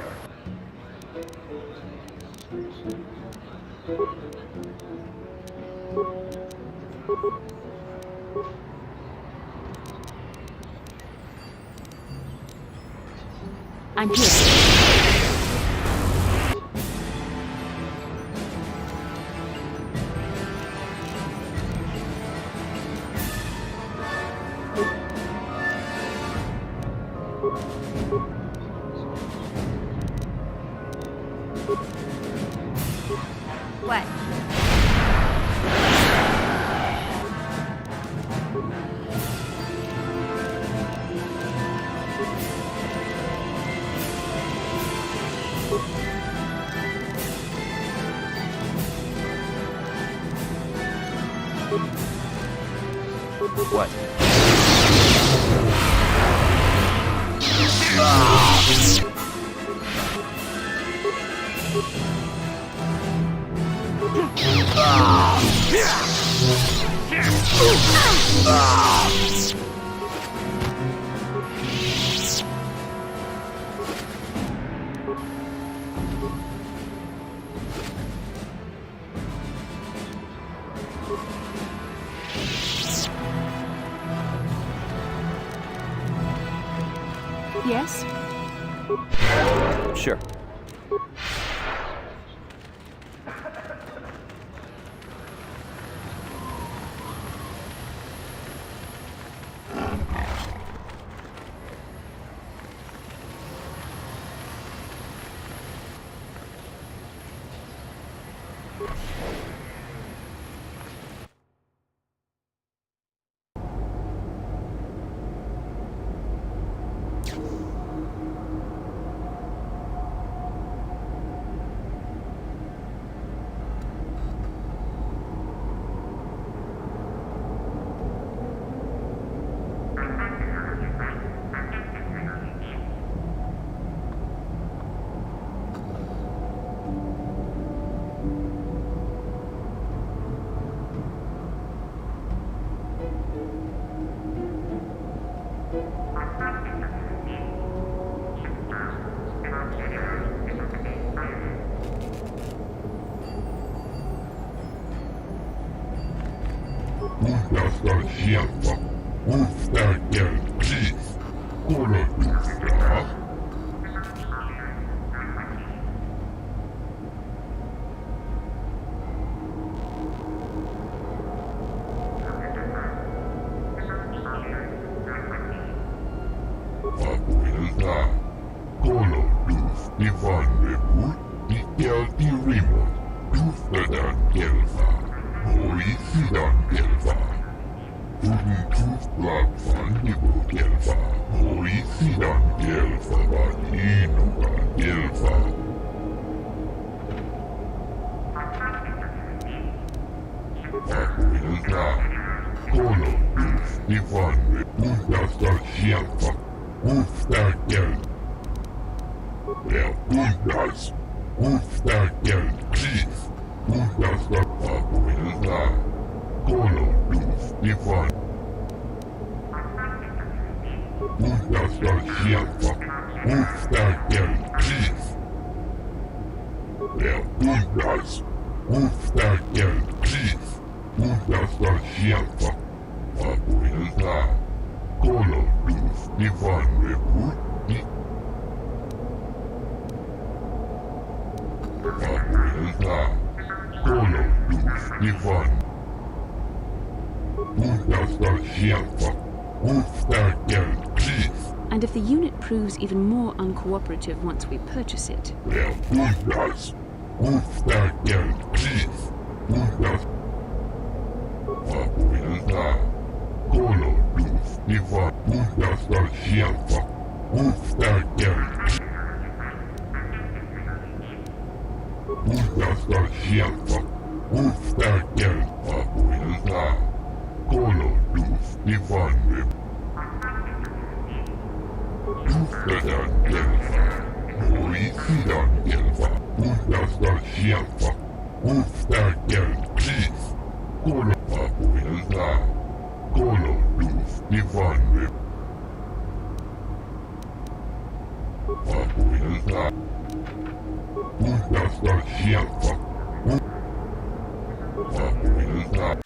I'm here. What? What? Yes? Sure. Uudasta sieltä, uutta kelpsiä, korotusta. Apelta, kolotus, Ivan sidan gelfa. Tuntut lappan ibu gelfa. Oi sidan gelfa van inuga gelfa. Akuilta. Kolo dus divanne puntasta sieltä. Ufta gelfa. Ja puntas. Ufta gelfa. Puntasta akuilta. Kolo dus divanne. Puntasta sieltä. Ufta gelfa. Ja puntas. Ufta gelfa. Puntasta sieltä. Akuilta. Kolo dus divanne putti. Akuilta. Kolo dus divanne. Puntasta sieltä. Ufta gelfa. And if the unit proves even more uncooperative once we purchase it, Ja puntas. Ufta gelfa. Puntas. Akuilta. Kolo dus divanne. Puntasta sieltä. Ufta gelfa. Puntasta sieltä. Ufta gelfa. Akuilta. Kolo dus divanne. Uftadan gelfa. Oi sidan gelfa. Puntasta sieltä. Ufta gelfa. Kolo akuilta. Kolo dus divanne. Akuilta. Puntasta sieltä. Akuilta.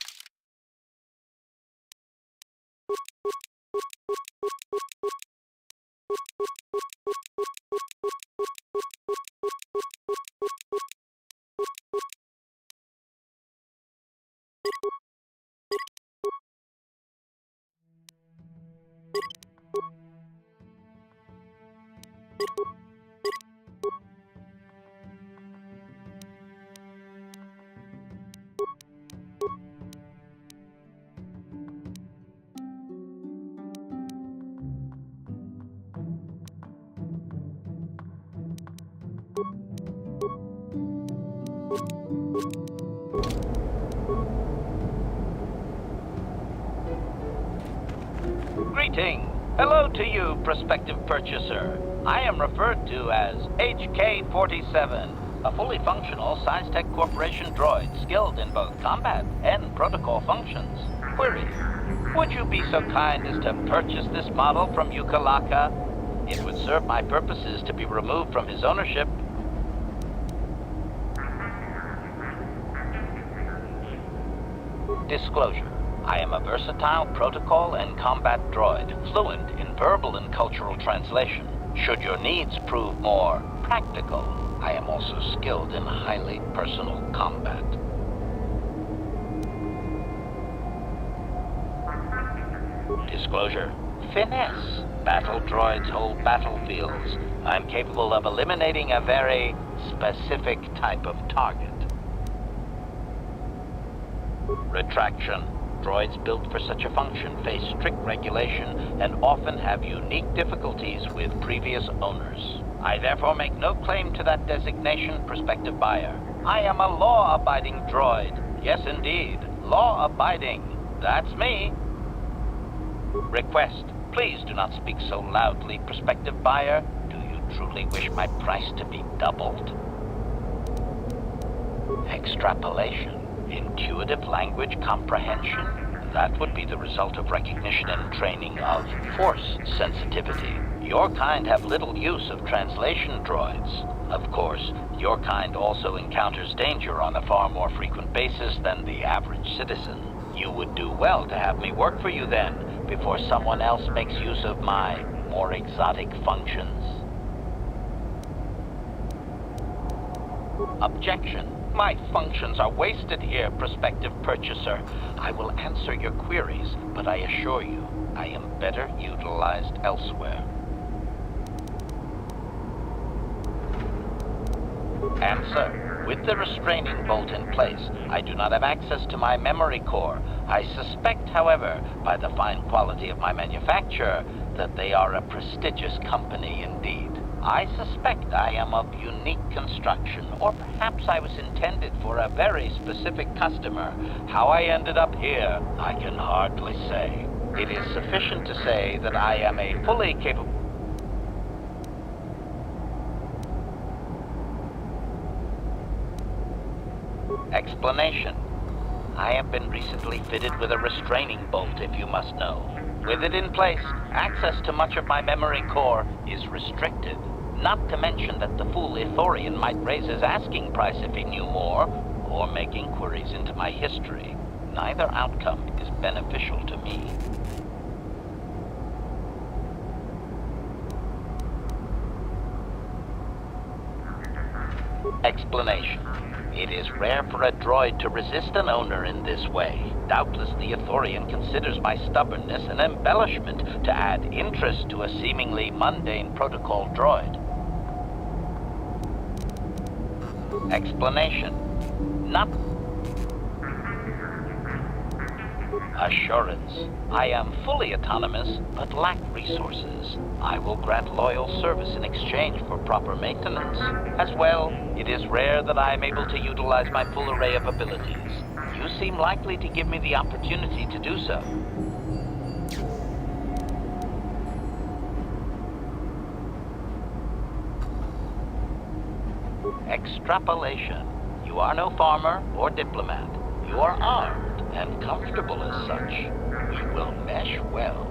Greeting. Hello to you, prospective purchaser. I am referred to as HK-47, a fully functional Science-Tech Corporation droid skilled in both combat and protocol functions. Query. Would you be so kind as to purchase this model from Yukalaka? It would serve my purposes to be removed from his ownership. Disclosure. I am a versatile protocol and combat droid, fluent in verbal and cultural translation. Should your needs prove more practical, I am also skilled in highly personal combat. Disclosure. Finesse. Battle droids hold battlefields. I'm capable of eliminating a very specific type of target. Retraction. Droids built for such a function face strict regulation and often have unique difficulties with previous owners. I therefore make no claim to that designation, prospective buyer. I am a law-abiding droid. Yes, indeed. Law-abiding. That's me. Request. Please do not speak so loudly, prospective buyer. Do you truly wish my price to be doubled? Extrapolation. Intuitive language comprehension? That would be the result of recognition and training of force sensitivity. Your kind have little use of translation droids. Of course, your kind also encounters danger on a far more frequent basis than the average citizen. You would do well to have me work for you then, before someone else makes use of my more exotic functions. Objection. My functions are wasted here, prospective purchaser. I will answer your queries, but I assure you, I am better utilized elsewhere. Answer. With the restraining bolt in place, I do not have access to my memory core. I suspect, however, by the fine quality of my manufacture, that they are a prestigious company indeed. I suspect I am of unique construction, or perhaps I was intended for a very specific customer. How I ended up here, I can hardly say. It is sufficient to say that I am a fully capable... Explanation. I have been recently fitted with a restraining bolt, if you must know. With it in place, access to much of my memory core is restricted. Not to mention that the fool Ithorian might raise his asking price if he knew more, or make inquiries into my history. Neither outcome is beneficial to me. Explanation. It is rare for a droid to resist an owner in this way. Doubtless the Ithorian considers my stubbornness an embellishment to add interest to a seemingly mundane protocol droid. Explanation. Not... Assurance. I am fully autonomous, but lack resources. I will grant loyal service in exchange for proper maintenance. As well, it is rare that I am able to utilize my full array of abilities. You seem likely to give me the opportunity to do so. Extrapolation. You are no farmer or diplomat. You are armed and comfortable as such. We will mesh well.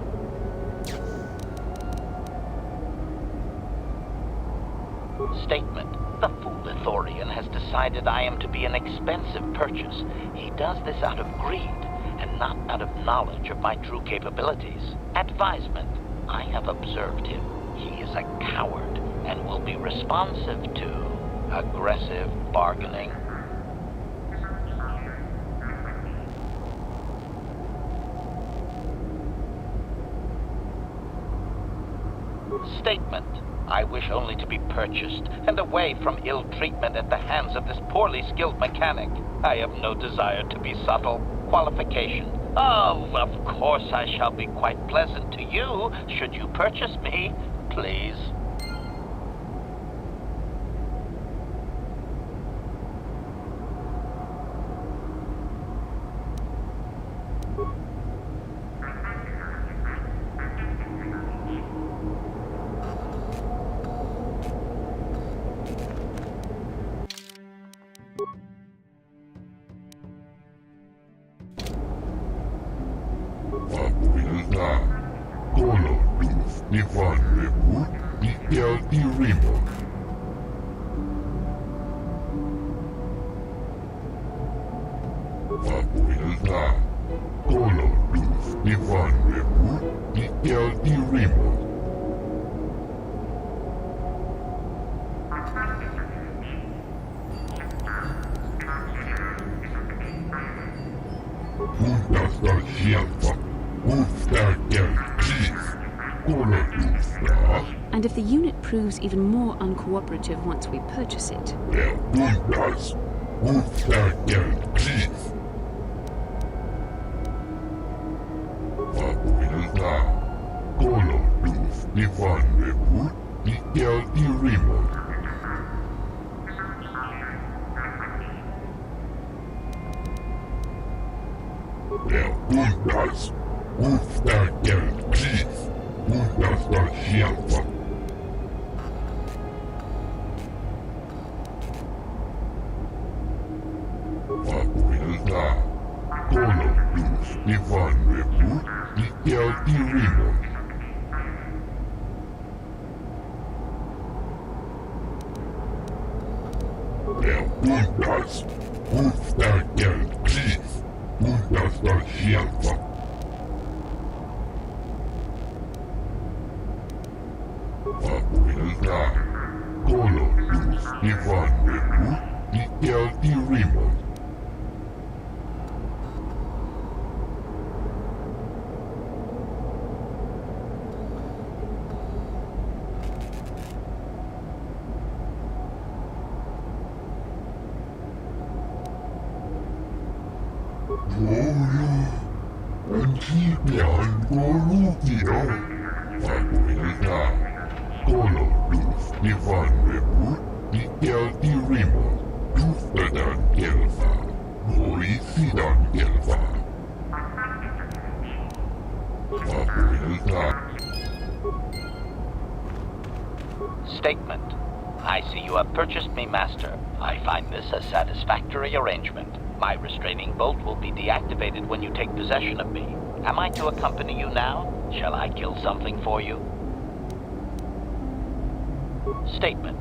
Statement. The fool Ithorian has decided I am to be an expensive purchase. He does this out of greed, and not out of knowledge of my true capabilities. Advisement. I have observed him. He is a coward, and will be responsive to aggressive bargaining. Statement. I wish only to be purchased and away from ill treatment at the hands of this poorly skilled mechanic. I have no desire to be subtle. Qualification. Oh, of course I shall be quite pleasant to you should you purchase me, please. And if the unit proves even more uncooperative once we purchase it? Antipian Golutino, Fatuilita, Goloduf, Ivan Rebut, Ikel Irimo, Dufedan Elva, Noisidan Elva. Fatuilita. Statement. I see you have purchased me, Master. I find this a satisfactory arrangement. My restraining bolt will be deactivated when you take possession of me. Am I to accompany you now? Shall I kill something for you? Statement.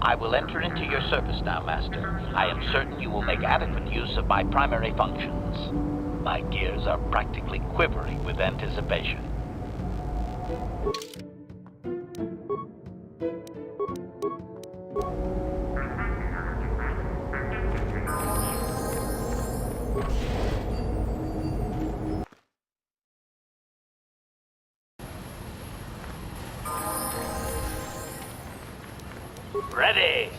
I will enter into your service now, Master. I am certain you will make adequate use of my primary functions. My gears are practically quivering with anticipation. Ready!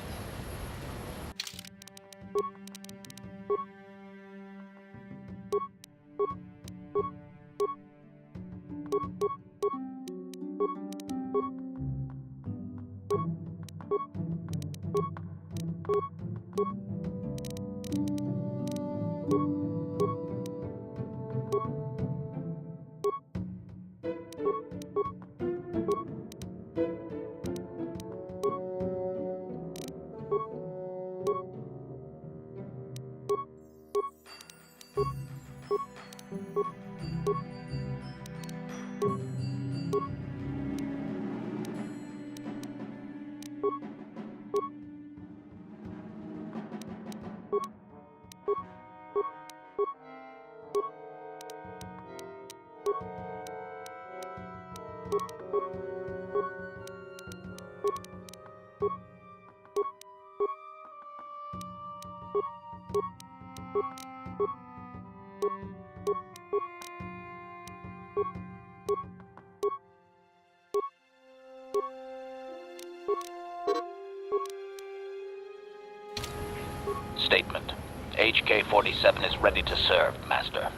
Statement. HK-47 is ready to serve, Master.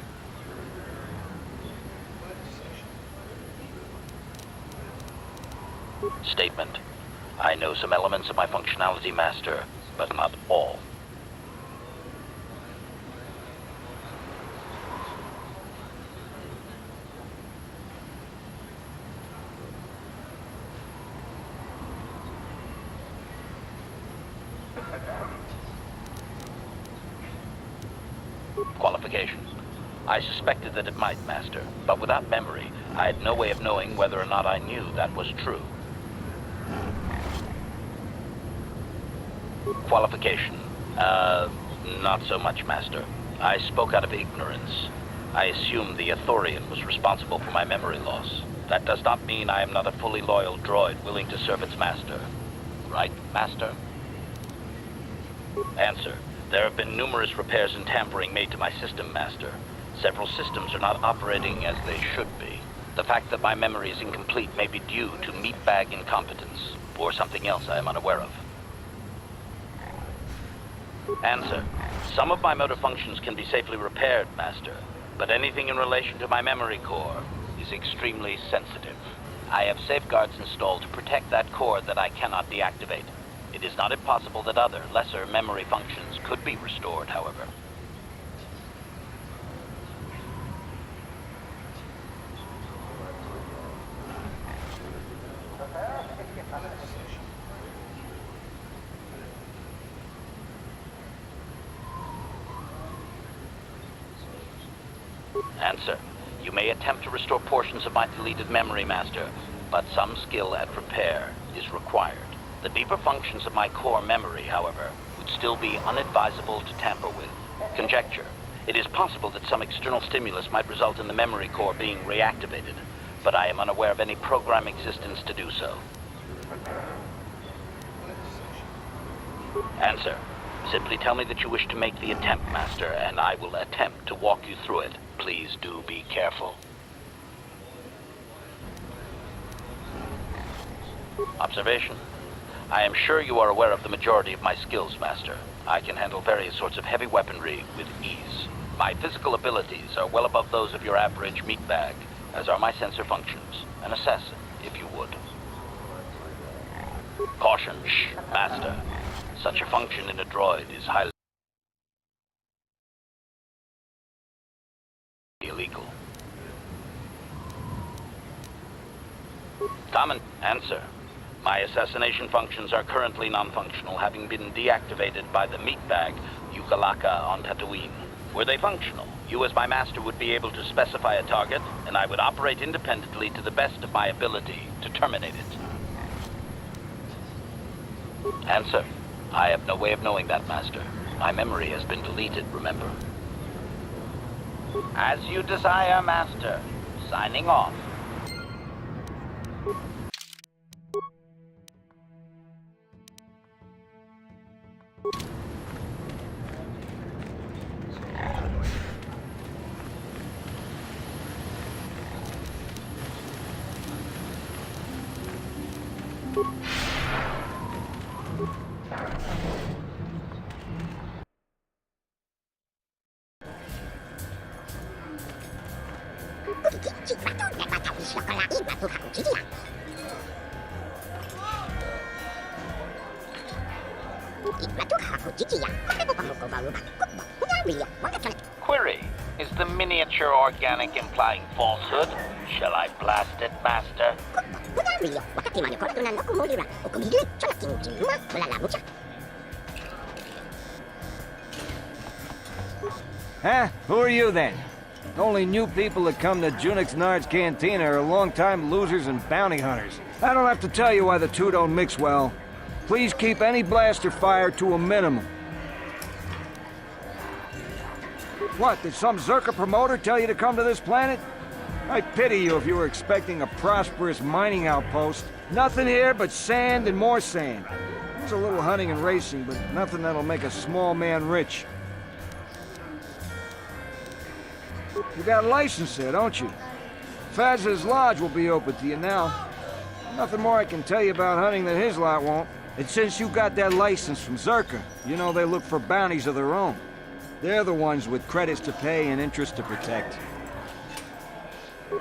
Statement. I know some elements of my functionality, Master, but not all. Qualification. I suspected that it might, Master, but without memory, I had no way of knowing whether or not I knew that was true. Qualification. Not so much, Master. I spoke out of ignorance. I assumed the Ithorian was responsible for my memory loss. That does not mean I am not a fully loyal droid willing to serve its master. Right, Master? Answer. There have been numerous repairs and tampering made to my system, Master. Several systems are not operating as they should be. The fact that my memory is incomplete may be due to meatbag incompetence, or something else I am unaware of. Answer. Some of my motor functions can be safely repaired, Master, but anything in relation to my memory core is extremely sensitive. I have safeguards installed to protect that core that I cannot deactivate. It is not impossible that other, lesser memory functions could be restored, however. Answer. You may attempt to restore portions of my deleted memory, Master, but some skill at repair is required. The deeper functions of my core memory, however, would still be unadvisable to tamper with. Conjecture. It is possible that some external stimulus might result in the memory core being reactivated, but I am unaware of any program existence to do so. Answer. Simply tell me that you wish to make the attempt, Master, and I will attempt to walk you through it. Please do be careful. Observation. I am sure you are aware of the majority of my skills, Master. I can handle various sorts of heavy weaponry with ease. My physical abilities are well above those of your average meatbag, as are my sensor functions. An assassin, if you would. Caution, shh, Master. Such a function in a droid is highly illegal. Common answer. My assassination functions are currently non-functional, having been deactivated by the meatbag Yukalaka on Tatooine. Were they functional, you as my master would be able to specify a target, and I would operate independently to the best of my ability to terminate it. Answer. I have no way of knowing that, Master. My memory has been deleted, remember? As you desire, Master. Signing off. Query. Is the miniature organic implying falsehood? Shall I blast it, Master? Huh? Who are you then? The only new people that come to Junix Nard's Cantina are long-time losers and bounty hunters. I don't have to tell you why the two don't mix well. Please keep any blaster fire to a minimum. What, did some Zerka promoter tell you to come to this planet? I pity you if you were expecting a prosperous mining outpost. Nothing here but sand and more sand. There's a little hunting and racing, but nothing that'll make a small man rich. You got a license there, don't you? Faz's Lodge will be open to you now. Nothing more I can tell you about hunting that his lot won't. And since you got that license from Zerka, you know they look for bounties of their own. They're the ones with credits to pay and interest to protect.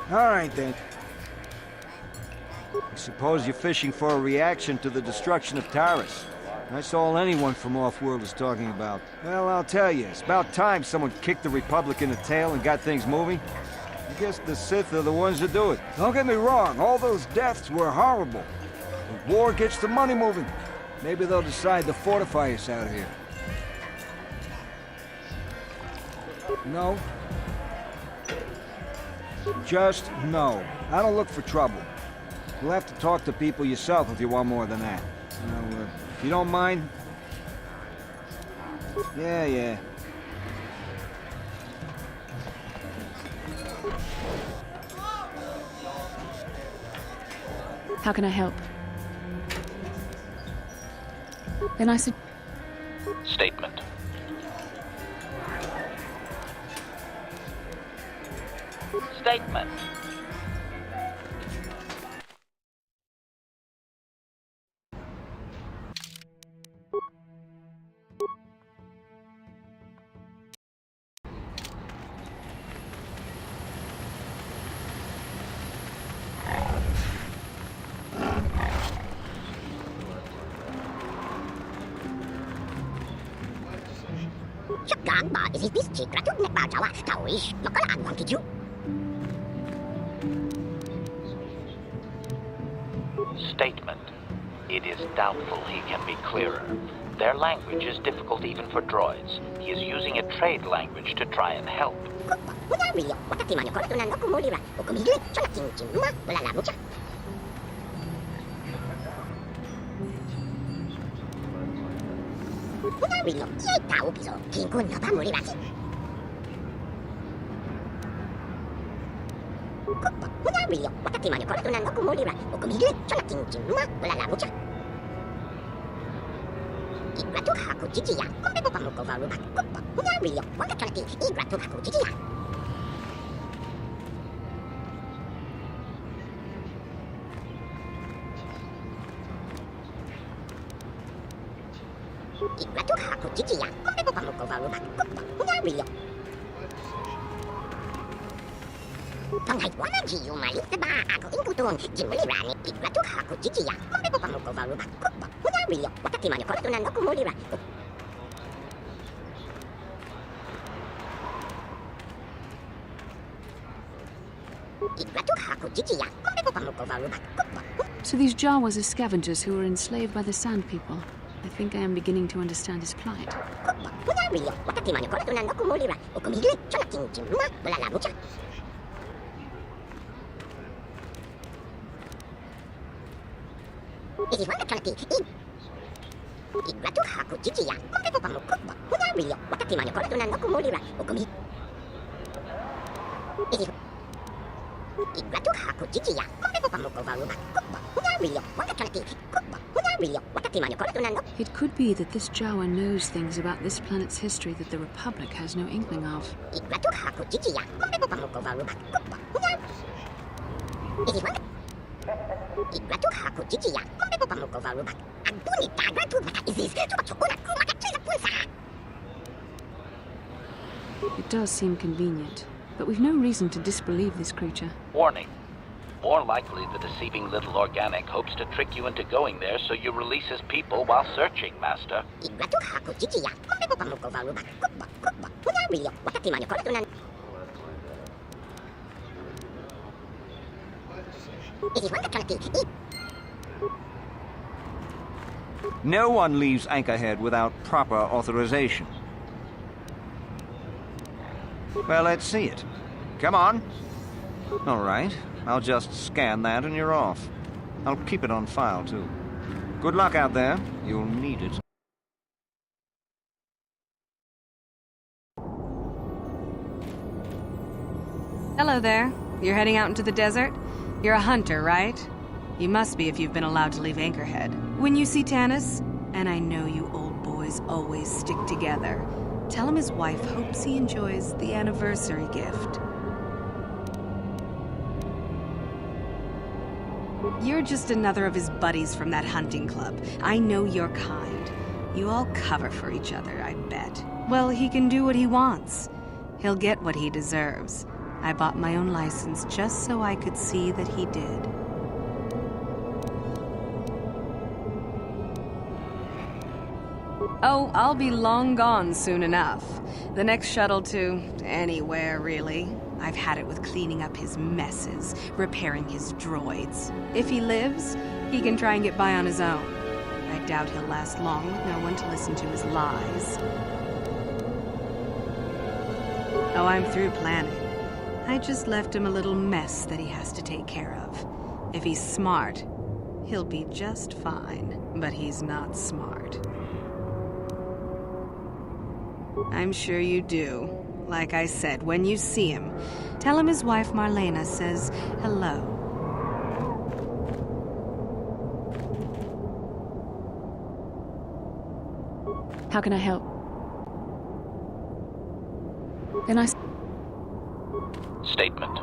All right, then. I suppose you're fishing for a reaction to the destruction of Taris. That's all anyone from Off-World is talking about. Well, I'll tell you, it's about time someone kicked the Republic in the tail and got things moving. I guess the Sith are the ones that do it. Don't get me wrong, all those deaths were horrible. But war gets the money moving. Maybe they'll decide to fortify us out here. No. Just no. I don't look for trouble. You'll have to talk to people yourself if you want more than that. You know, if you don't mind... Yeah. How can I help? Then I said... Statement. Statement. Statement. It is doubtful he can be clearer. Their language is difficult even for droids. He is using a trade language to try and help. So these Jawas are scavengers who were enslaved by the Sand People. I think I am beginning to understand his plight. It could be that this Jawa knows things about this planet's history that the Republic has no inkling of. It does seem convenient, but we've no reason to disbelieve this creature. Warning. More likely, the deceiving little organic hopes to trick you into going there so you release his people while searching, Master. No one leaves Anchorhead without proper authorization. Well, let's see it. Come on. All right. I'll just scan that and you're off. I'll keep it on file, too. Good luck out there. You'll need it. Hello there. You're heading out into the desert? You're a hunter, right? You must be if you've been allowed to leave Anchorhead. When you see Tanis, and I know you old boys always stick together, tell him his wife hopes he enjoys the anniversary gift. You're just another of his buddies from that hunting club. I know your kind. You all cover for each other, I bet. Well, he can do what he wants. He'll get what he deserves. I bought my own license just so I could see that he did. Oh, I'll be long gone soon enough. The next shuttle to anywhere, really. I've had it with cleaning up his messes, repairing his droids. If he lives, he can try and get by on his own. I doubt he'll last long with no one to listen to his lies. Oh, I'm through planning. I just left him a little mess that he has to take care of. If he's smart, he'll be just fine. But he's not smart. I'm sure you do. Like I said, when you see him, tell him his wife Marlena says hello. How can I help? Then I... Statement.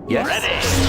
Yes.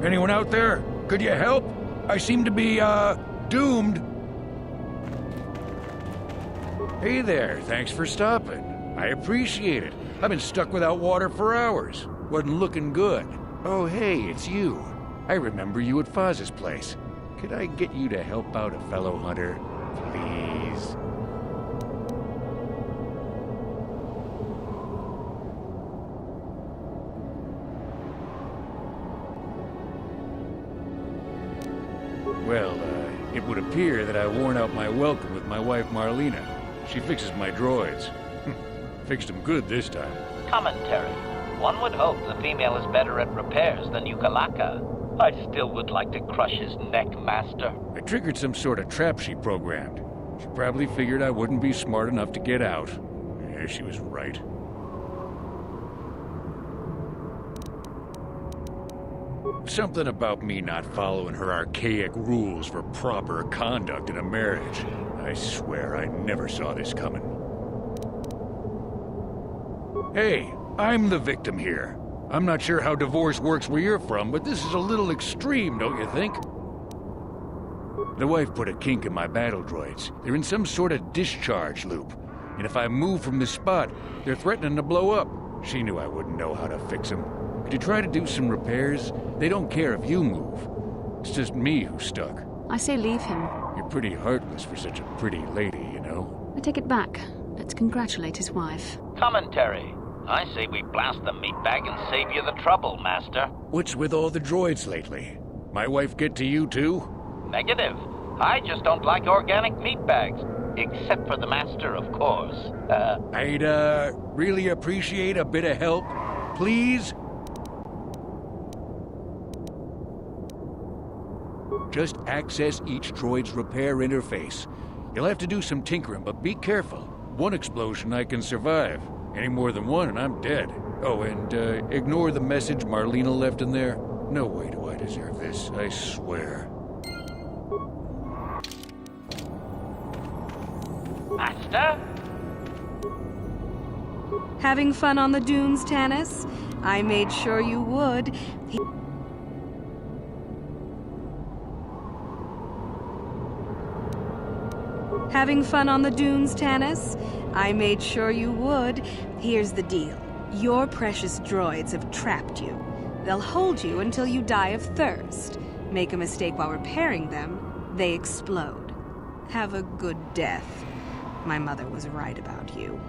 Anyone out there? Could you help? I seem to be, doomed. Hey there, thanks for stopping. I appreciate it. I've been stuck without water for hours. Wasn't looking good. Oh, hey, it's you. I remember you at Foz's place. Could I get you to help out a fellow hunter? Please? Well, it would appear that I worn out my welcome with my wife Marlena. She fixes my droids. Fixed them good this time. Commentary. One would hope the female is better at repairs than Yukalaka. I still would like to crush his neck, Master. I triggered some sort of trap she programmed. She probably figured I wouldn't be smart enough to get out. Yeah, she was right. Something about me not following her archaic rules for proper conduct in a marriage. I swear I never saw this coming. Hey, I'm the victim here. I'm not sure how divorce works where you're from, but this is a little extreme, don't you think? The wife put a kink in my battle droids. They're in some sort of discharge loop. And if I move from this spot, they're threatening to blow up. She knew I wouldn't know how to fix them. Could you try to do some repairs? They don't care if you move. It's just me who's stuck. I say leave him. You're pretty heartless for such a pretty lady, you know? I take it back. Let's congratulate his wife. Commentary. I say we blast the meat bag and save you the trouble, Master. What's with all the droids lately? My wife get to you too? Negative. I just don't like organic meat bags. Except for the Master, of course. I'd, really appreciate a bit of help. Please? Just access each droid's repair interface. You'll have to do some tinkering, but be careful. One explosion I can survive. Any more than one and I'm dead. Oh, and ignore the message Marlena left in there. No way do I deserve this, I swear. Master? Having fun on the dunes, Tanis? I made sure you would. Having fun on the dunes, Tanis? I made sure you would. Here's the deal. Your precious droids have trapped you. They'll hold you until you die of thirst. Make a mistake while repairing them, they explode. Have a good death. My mother was right about you.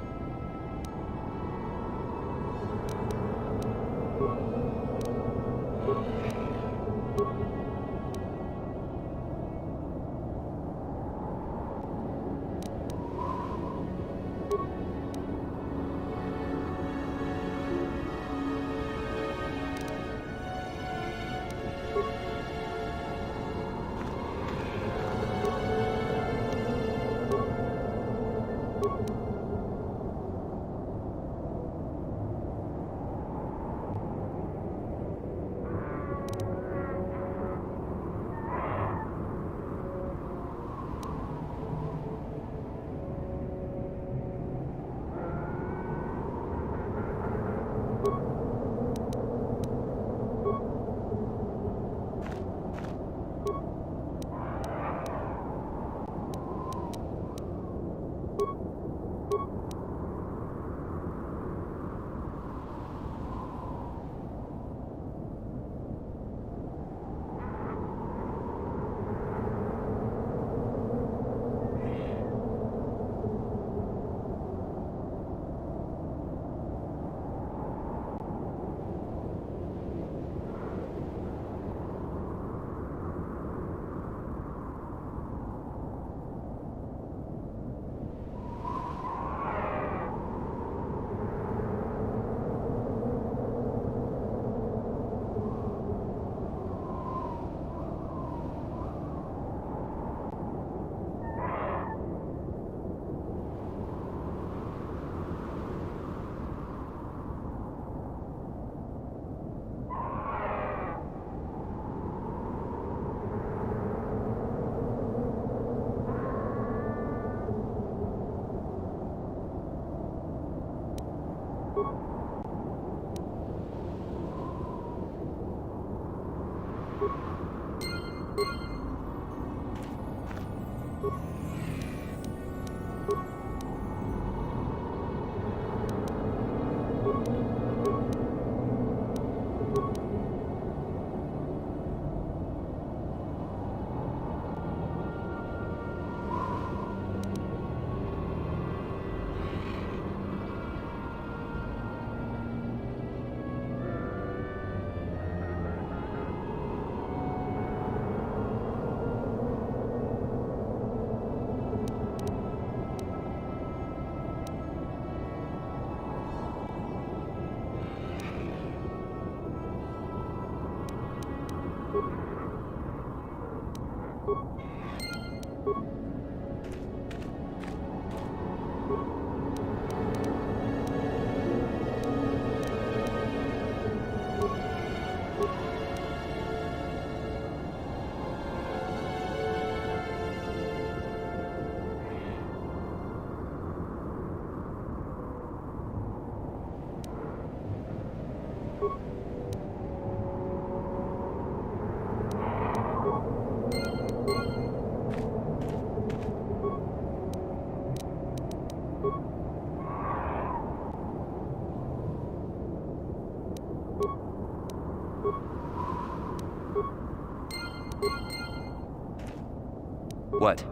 What?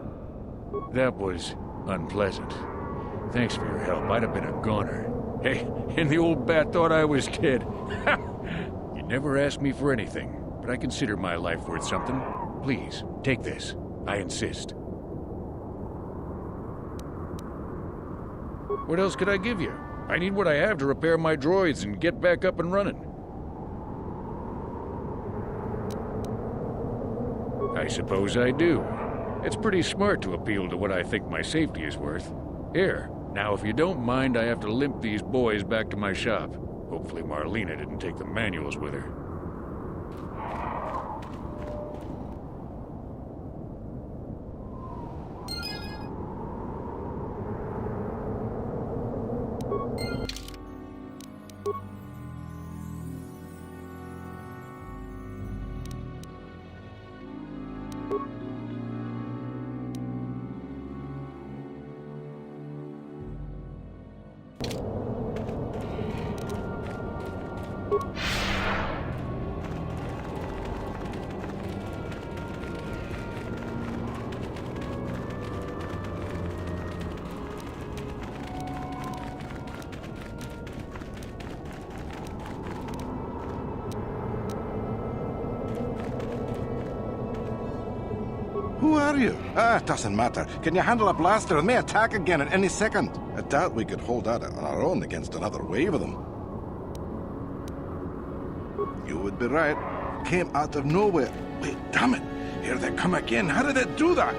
That was unpleasant. Thanks for your help. I'd have been a goner. Hey, and the old bat thought I was dead. You never asked me for anything, but I consider my life worth something. Please, take this. I insist. What else could I give you? I need what I have to repair my droids and get back up and running. I suppose I do. It's pretty smart to appeal to what I think my safety is worth. Here, now if you don't mind, I have to limp these boys back to my shop. Hopefully Marlena didn't take the manuals with her. Who are you? It doesn't matter. Can you handle a blaster? It may attack again at any second. I doubt we could hold out on our own against another wave of them. You would be right. Came out of nowhere. Wait, damn it. Here they come again. How did they do that?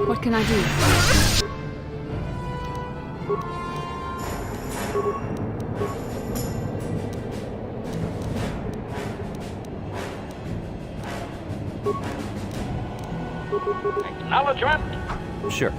What can I do? Acknowledgement. Sure.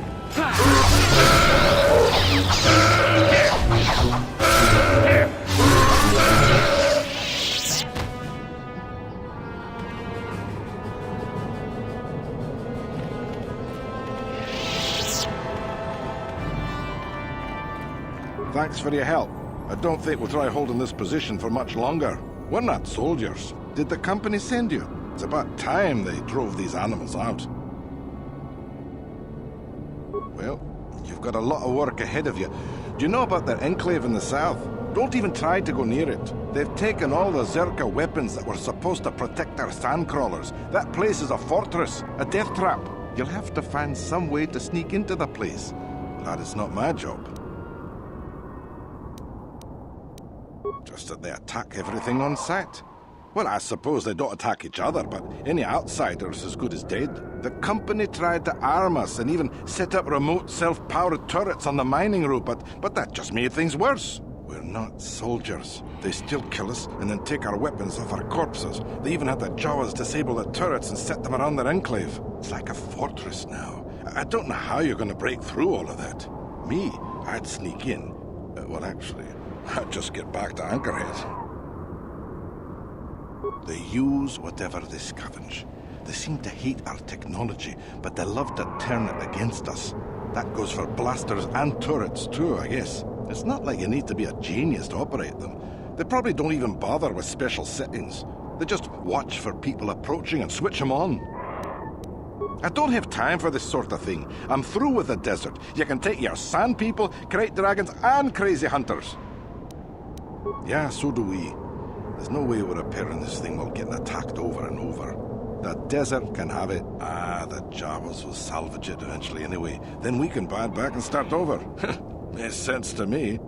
Thanks for your help. I don't think we'll try holding this position for much longer. We're not soldiers. Did the company send you? It's about time they drove these animals out. Well, you've got a lot of work ahead of you. Do you know about their enclave in the south? Don't even try to go near it. They've taken all the Zerka weapons that were supposed to protect our sandcrawlers. That place is a fortress, a death trap. You'll have to find some way to sneak into the place. That is not my job. Just that they attack everything on sight. Well, I suppose they don't attack each other, but any outsider's as good as dead. The company tried to arm us and even set up remote self-powered turrets on the mining route, but that just made things worse. We're not soldiers. They still kill us and then take our weapons off our corpses. They even had the Jawas disable the turrets and set them around their enclave. It's like a fortress now. I don't know how you're going to break through all of that. Me, I'd sneak in. Well, actually, I'd just get back to Anchorhead. They use whatever they scavenge. They seem to hate our technology, but they love to turn it against us. That goes for blasters and turrets too, I guess. It's not like you need to be a genius to operate them. They probably don't even bother with special settings. They just watch for people approaching and switch them on. I don't have time for this sort of thing. I'm through with the desert. You can take your sand people, crate dragons, and crazy hunters. Yeah, so do we. There's no way we're repairing this thing while getting attacked over and over. The desert can have it. The Jawas will salvage it eventually anyway. Then we can buy it back and start over. Makes sense to me.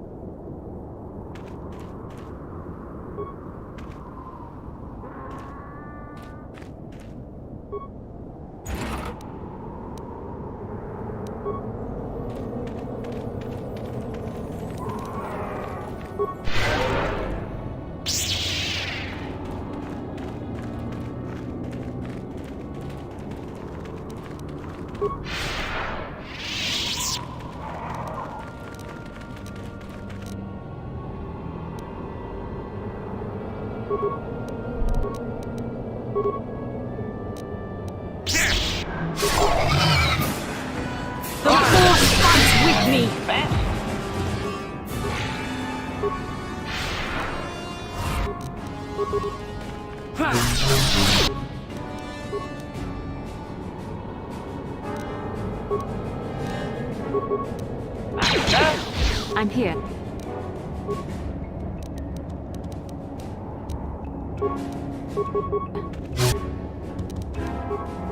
I'm here.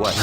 What?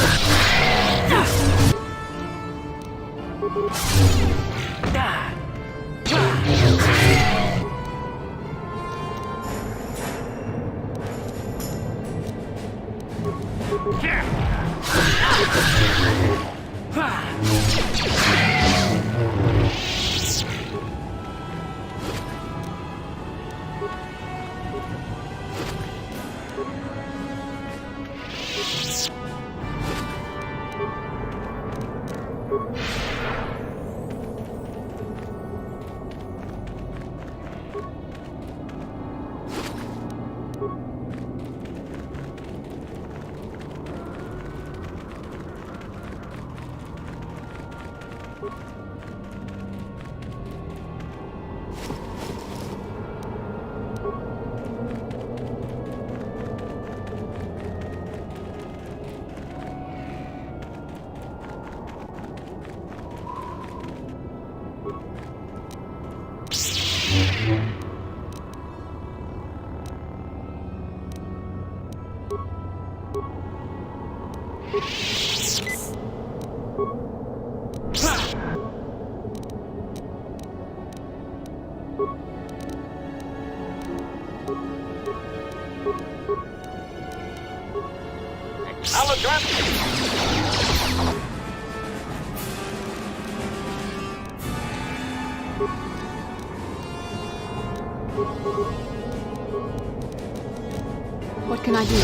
What can I do?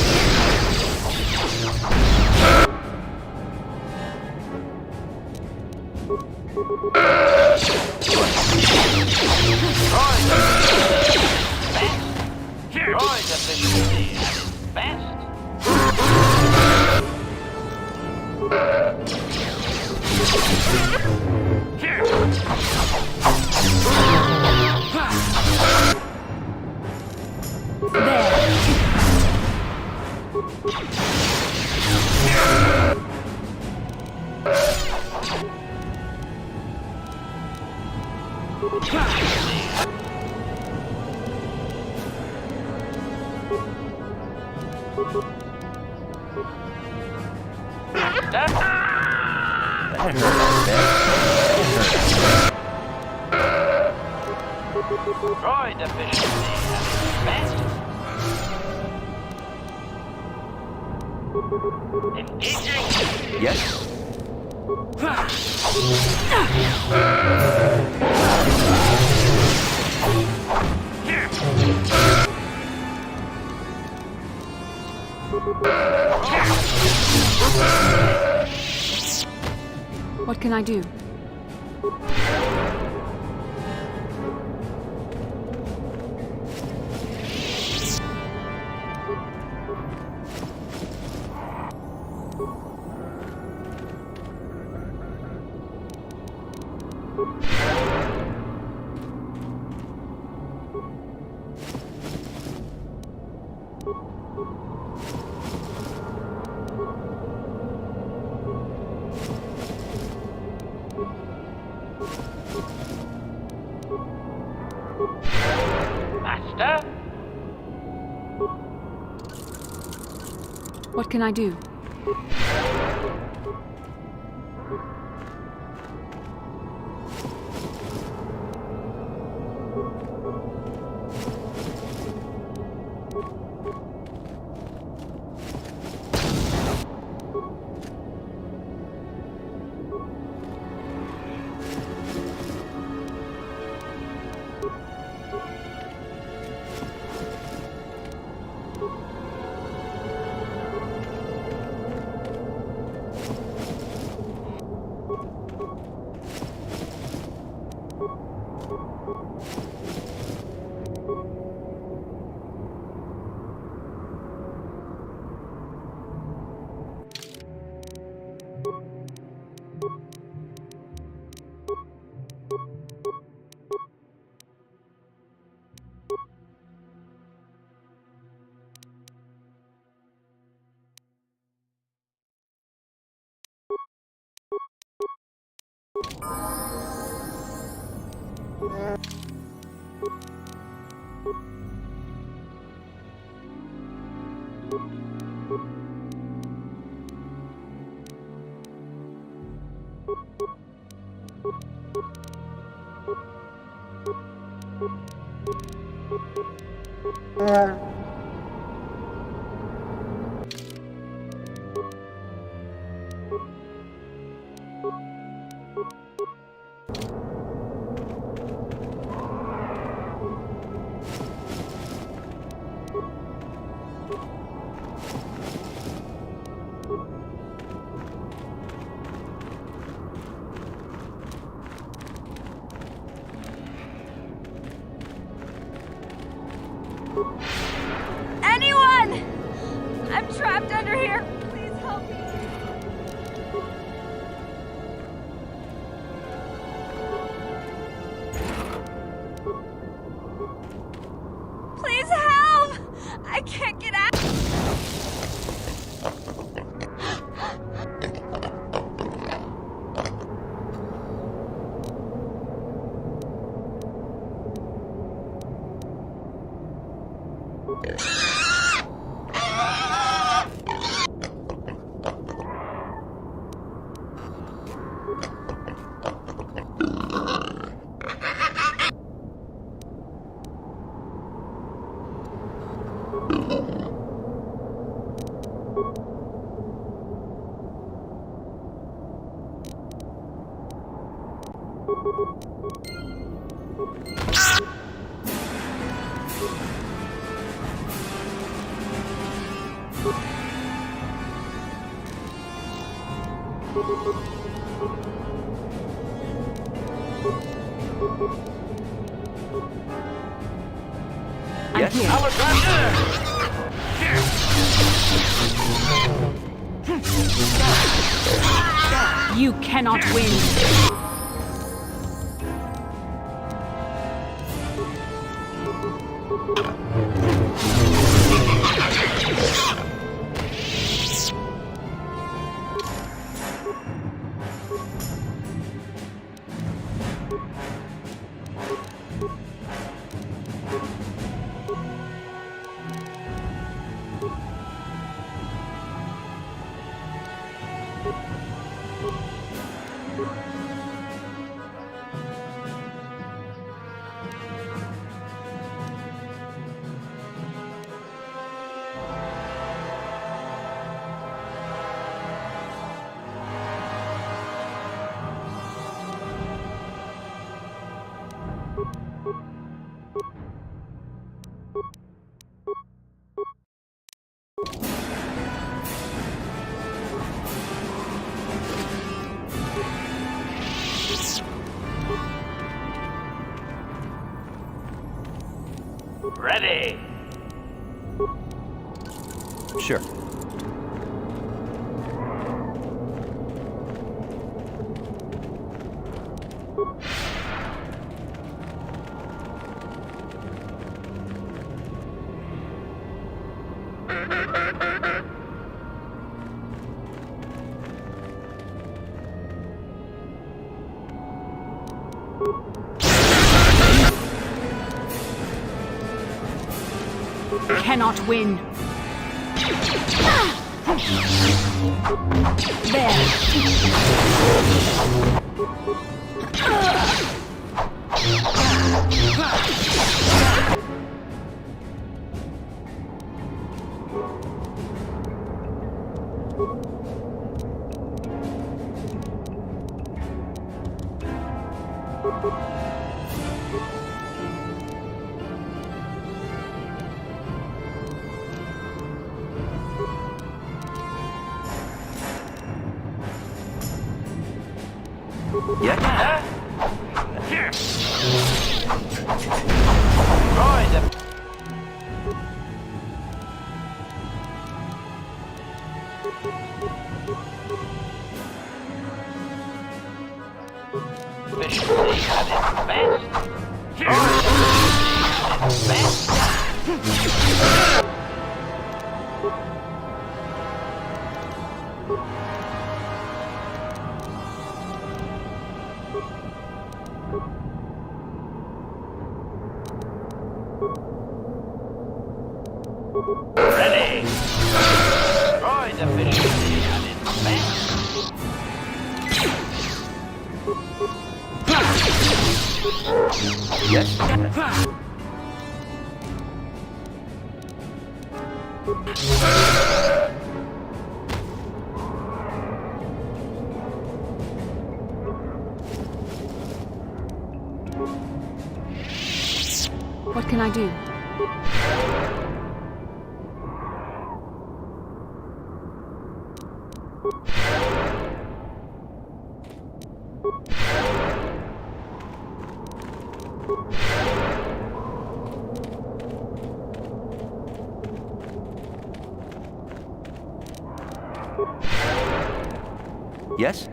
Droid efficiency at its best. Droid efficiency at its best. Engaging. Yes? What can I do? Master? What can I do? Anyone! I'm trapped under here. Please help me. Please help! I can't get out. Yes. You cannot win. Ready. Sure. Cannot win. There. Ready. Droid efficiency at its best. Yes? What can I do? Yes?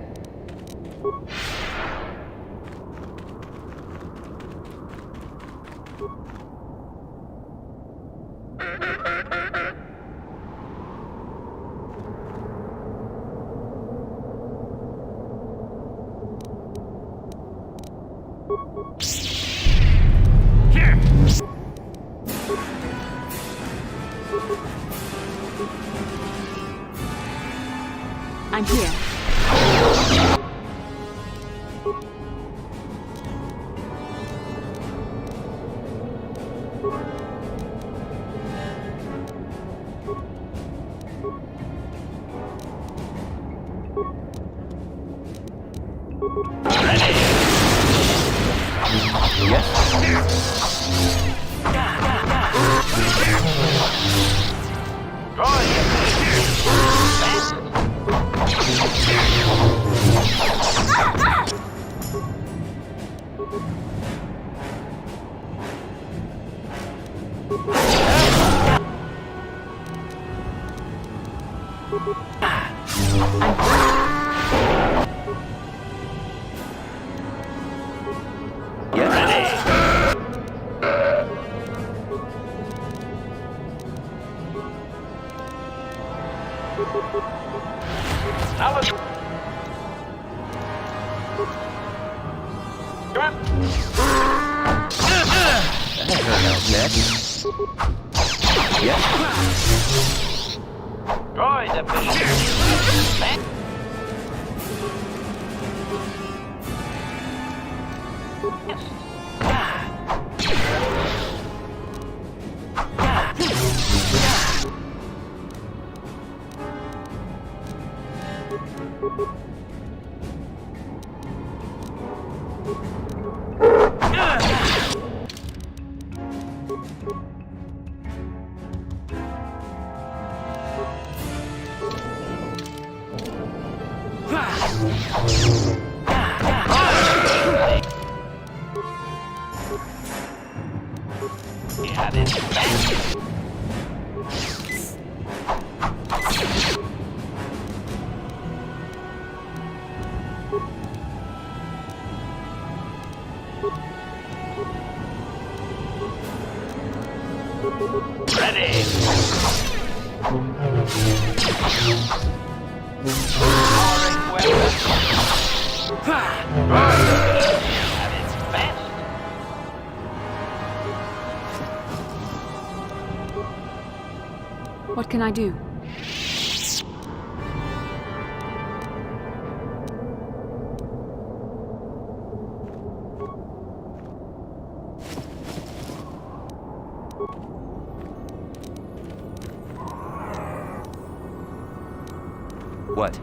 I'm here. What can I do? What?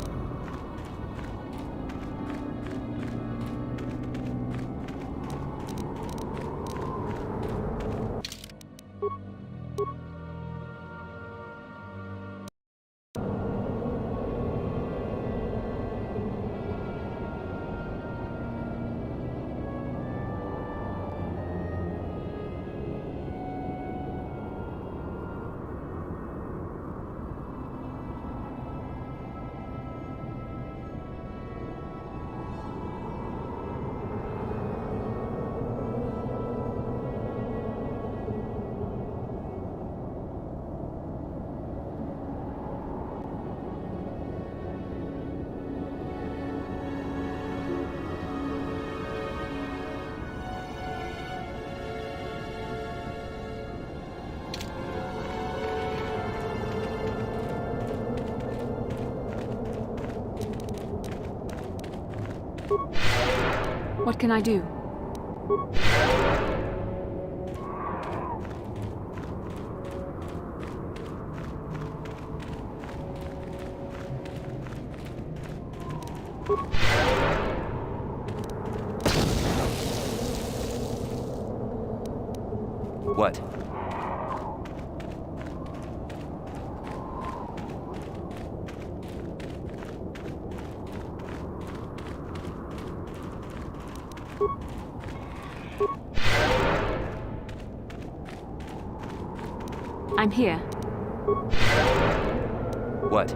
What can I do? What? I'm here. What?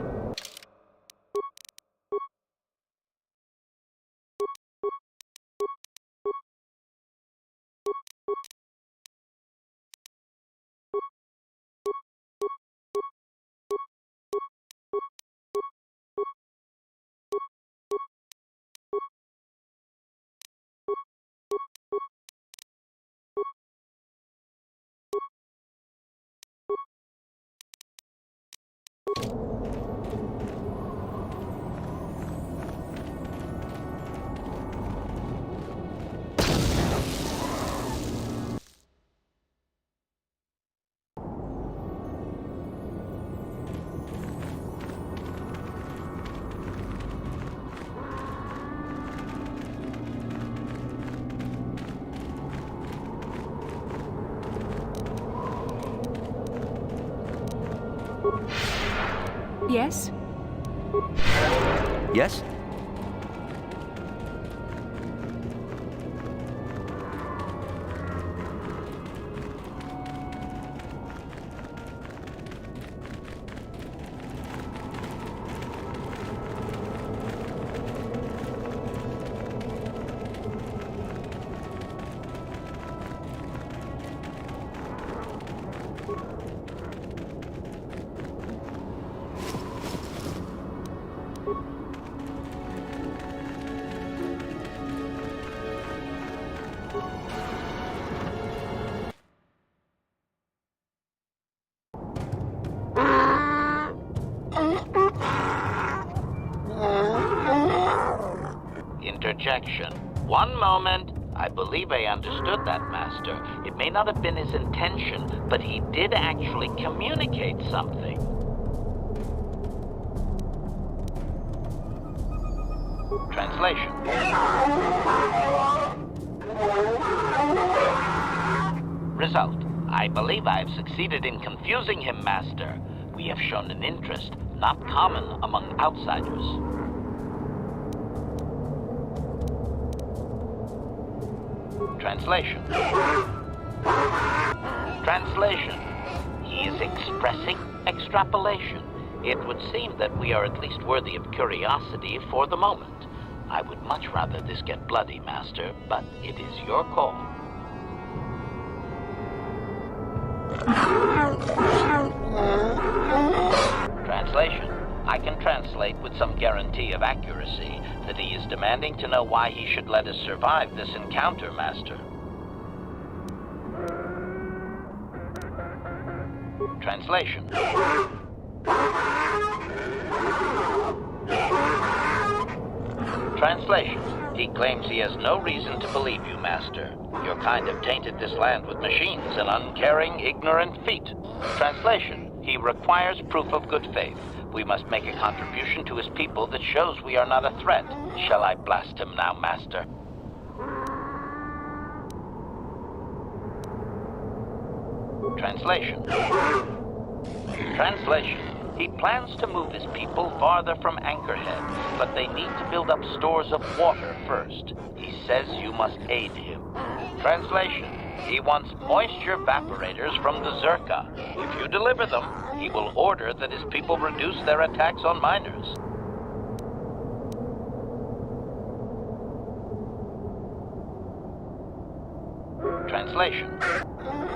Yes? Yes? Interjection. One moment. I believe I understood that, Master. It may not have been his intention, but he did actually communicate something. Translation. Result. I believe I have succeeded in confusing him, Master. We have shown an interest not common among outsiders. Translation. Translation. He is expressing extrapolation. It would seem that we are at least worthy of curiosity for the moment. I would much rather this get bloody, Master, but it is your call. Translation. I can translate with some guarantee of accuracy that he is demanding to know why he should let us survive this encounter, Master. Translation. Translation. He claims he has no reason to believe you, Master. Your kind have tainted this land with machines and uncaring, ignorant feet. Translation. He requires proof of good faith. We must make a contribution to his people that shows we are not a threat. Shall I blast him now, Master? Translation. Translation. He plans to move his people farther from Anchorhead, but they need to build up stores of water first. He says you must aid him. Translation. He wants moisture evaporators from the Zerka. If you deliver them, he will order that his people reduce their attacks on miners. Translation.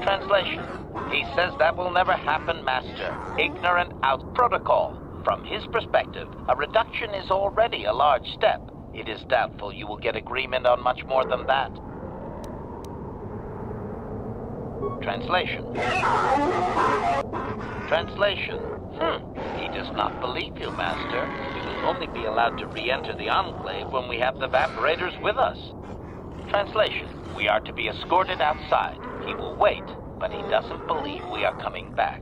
Translation. He says that will never happen, Master. Ignorant out protocol. From his perspective, a reduction is already a large step. It is doubtful you will get agreement on much more than that. Translation. Translation. He does not believe you, Master. We will only be allowed to re-enter the Enclave when we have the evaporators with us. Translation: we are to be escorted outside. He will wait, but he doesn't believe we are coming back.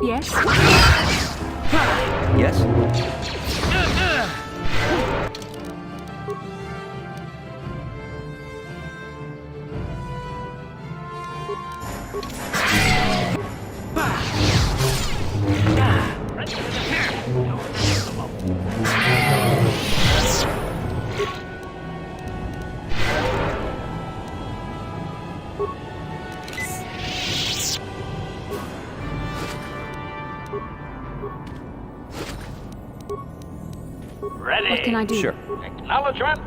Yes? Yes? Ready? What can I do? Sure. Acknowledgement.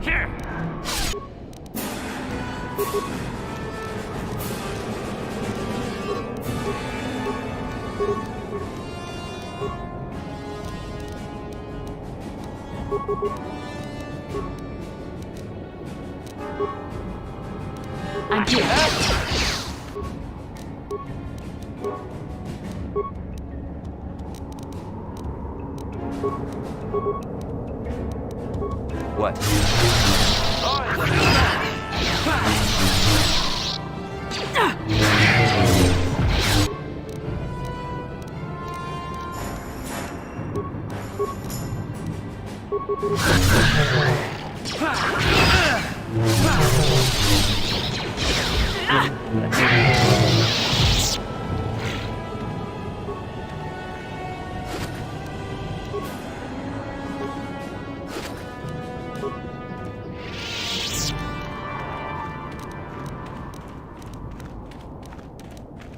Here. I'm here. What?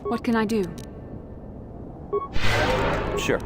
What can I do? Sure.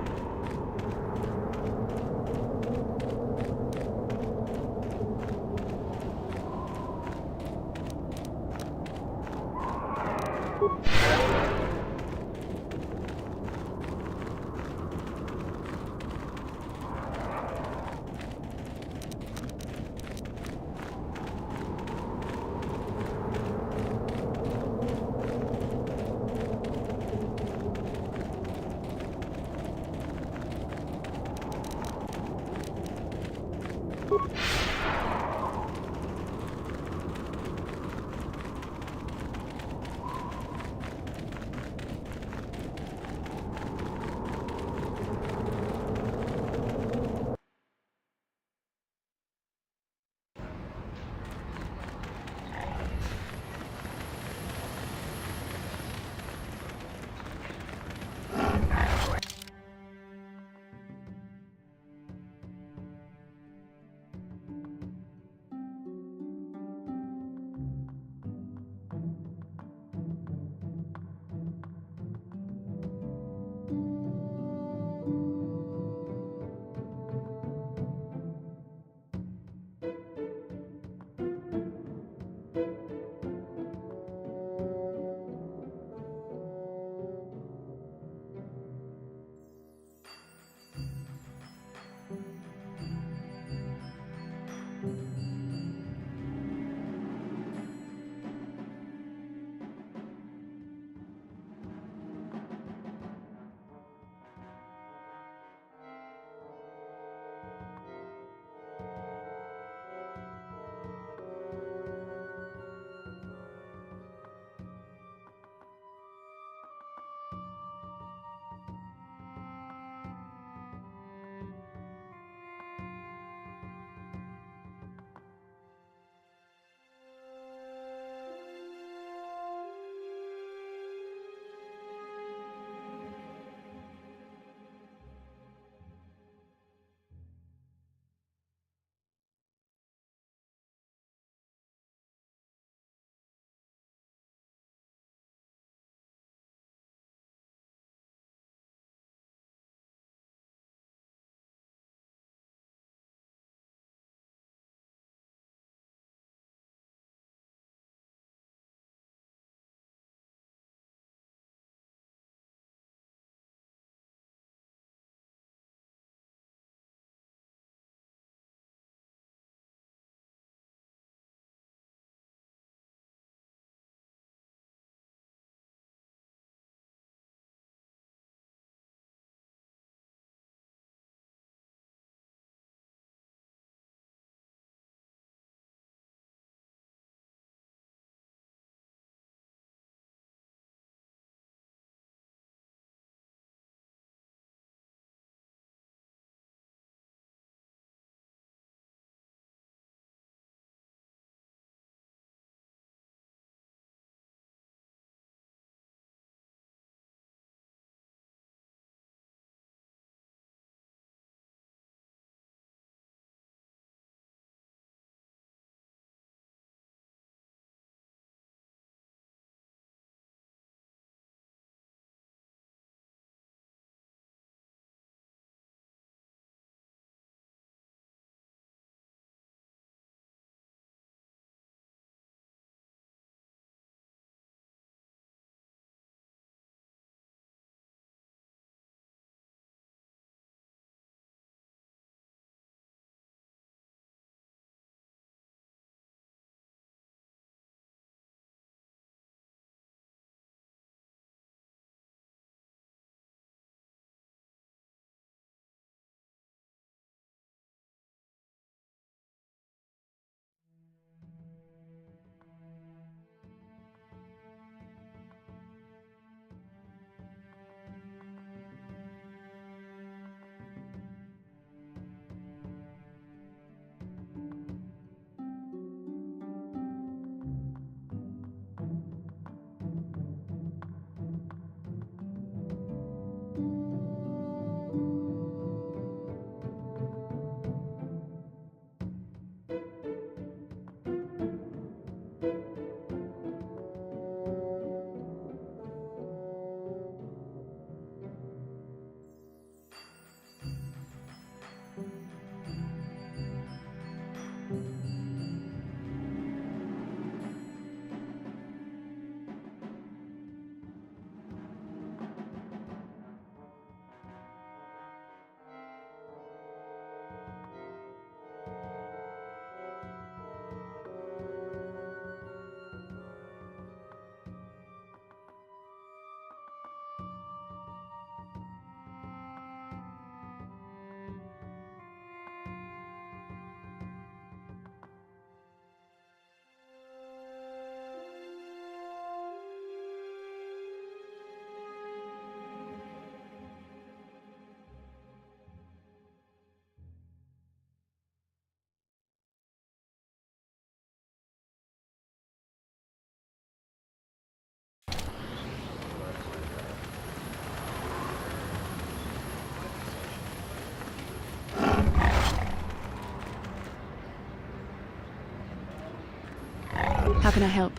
How can I help?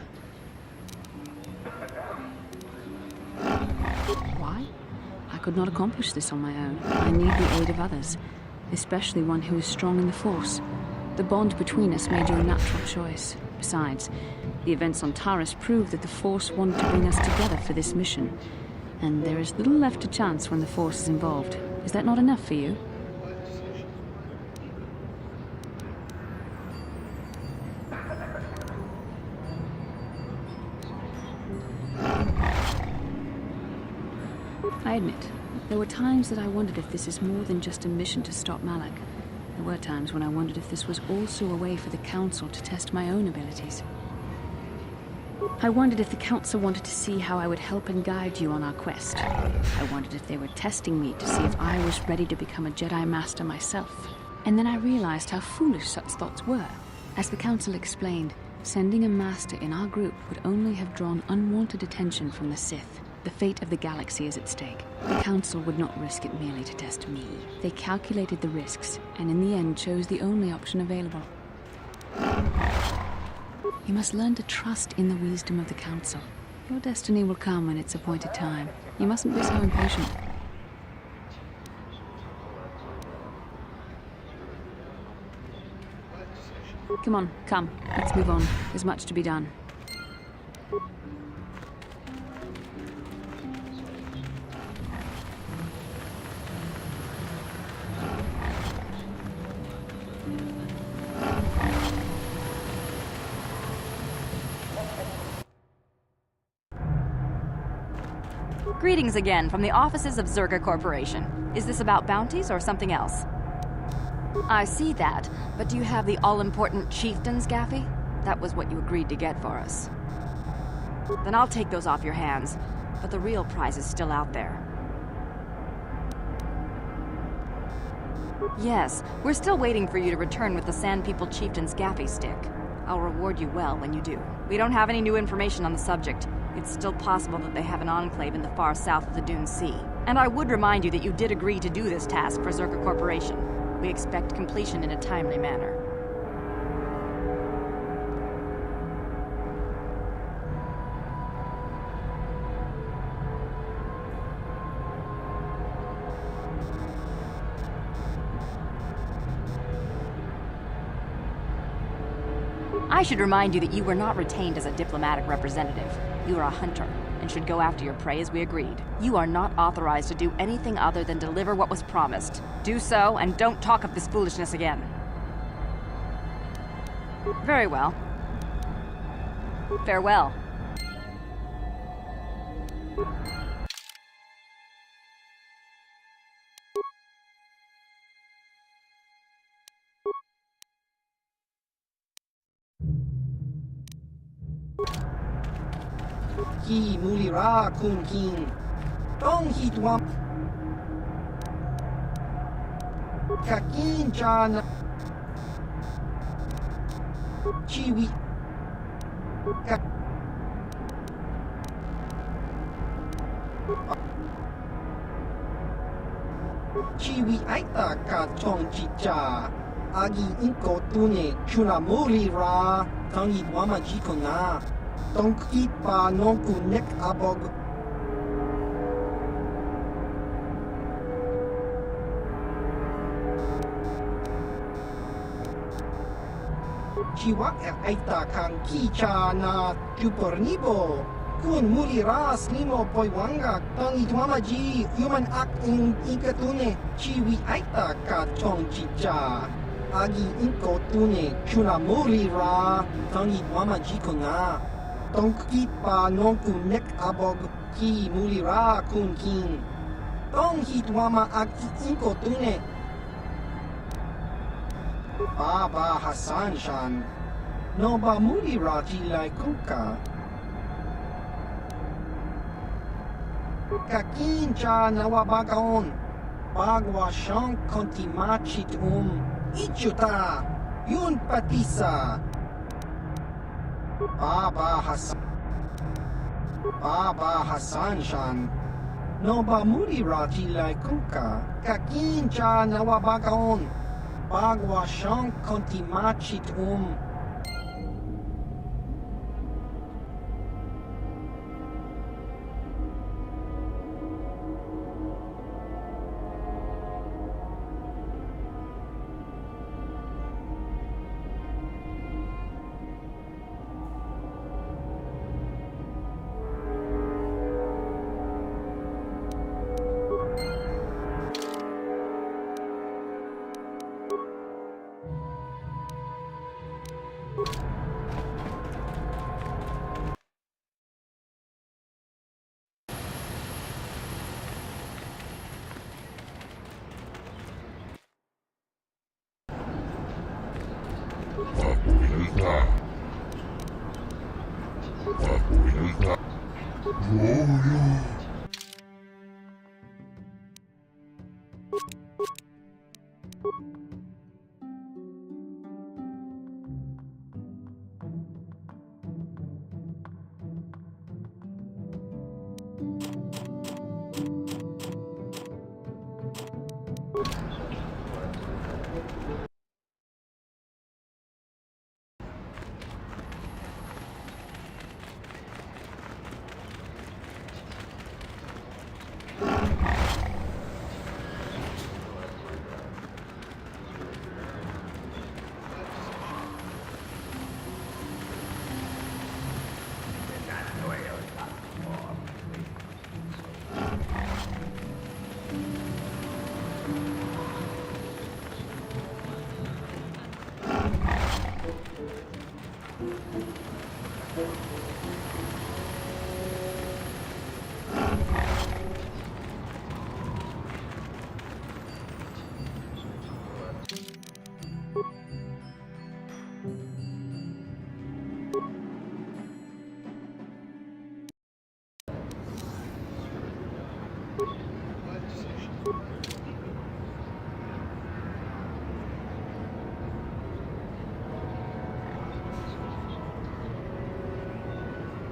Why? I could not accomplish this on my own. I need the aid of others, especially one who is strong in the Force. The bond between us made you a natural choice. Besides, the events on Taris prove that the Force wanted to bring us together for this mission. And there is little left to chance when the Force is involved. Is that not enough for you? I admit, there were times that I wondered if this is more than just a mission to stop Malak. There were times when I wondered if this was also a way for the Council to test my own abilities. I wondered if the Council wanted to see how I would help and guide you on our quest. I wondered if they were testing me to see if I was ready to become a Jedi Master myself. And then I realized how foolish such thoughts were. As the Council explained, sending a Master in our group would only have drawn unwanted attention from the Sith. The fate of the galaxy is at stake. The Council would not risk it merely to test me. They calculated the risks, and in the end chose the only option available. You must learn to trust in the wisdom of the Council. Your destiny will come when its appointed time. You mustn't be so impatient. Come on, come. Let's move on. There's much to be done. Greetings again from the offices of Zerga Corporation. Is this about bounties or something else? I see that, but do you have the all-important chieftain's gaffy? That was what you agreed to get for us. Then I'll take those off your hands, but the real prize is still out there. Yes, we're still waiting for you to return with the Sand People Chieftain's gaffy stick. I'll reward you well when you do. We don't have any new information on the subject. It's still possible that they have an enclave in the far south of the Dune Sea. And I would remind you that you did agree to do this task for Zerga Corporation. We expect completion in a timely manner. I should remind you that you were not retained as a diplomatic representative. You are a hunter, and should go after your prey as we agreed. You are not authorized to do anything other than deliver what was promised. Do so, and don't talk of this foolishness again. Very well. Farewell. Ki mulira kun king. Tong hitwam. Kakin chan. Chiwi. Chiwi aita ka chong chicha. Agi inko tune chuna mulira. Tong hitwama jikona. Don't eat pa non kunek abog. Chiwak aita kang kicha na chupornibo. Kun mulira slimo poiwanga. Tong itwama ji human act in inkatune. Chiwi aita ka chong chicha. Agi inko tune chuna mulira. Tong itwama jikona. Tong pa non kunek abog ki mulira kun king. Tong hitwama ag inko tune. Baba Hassan shan. No ba mulira tilay kuka. Kakin cha nawabagaon. Bagwa shan kontimachit Ichuta. Yun patisa. Baba Hassan shan. No ba mulira tilay kuka. Kakin cha nawabagaon. Bagwa shan kontimachit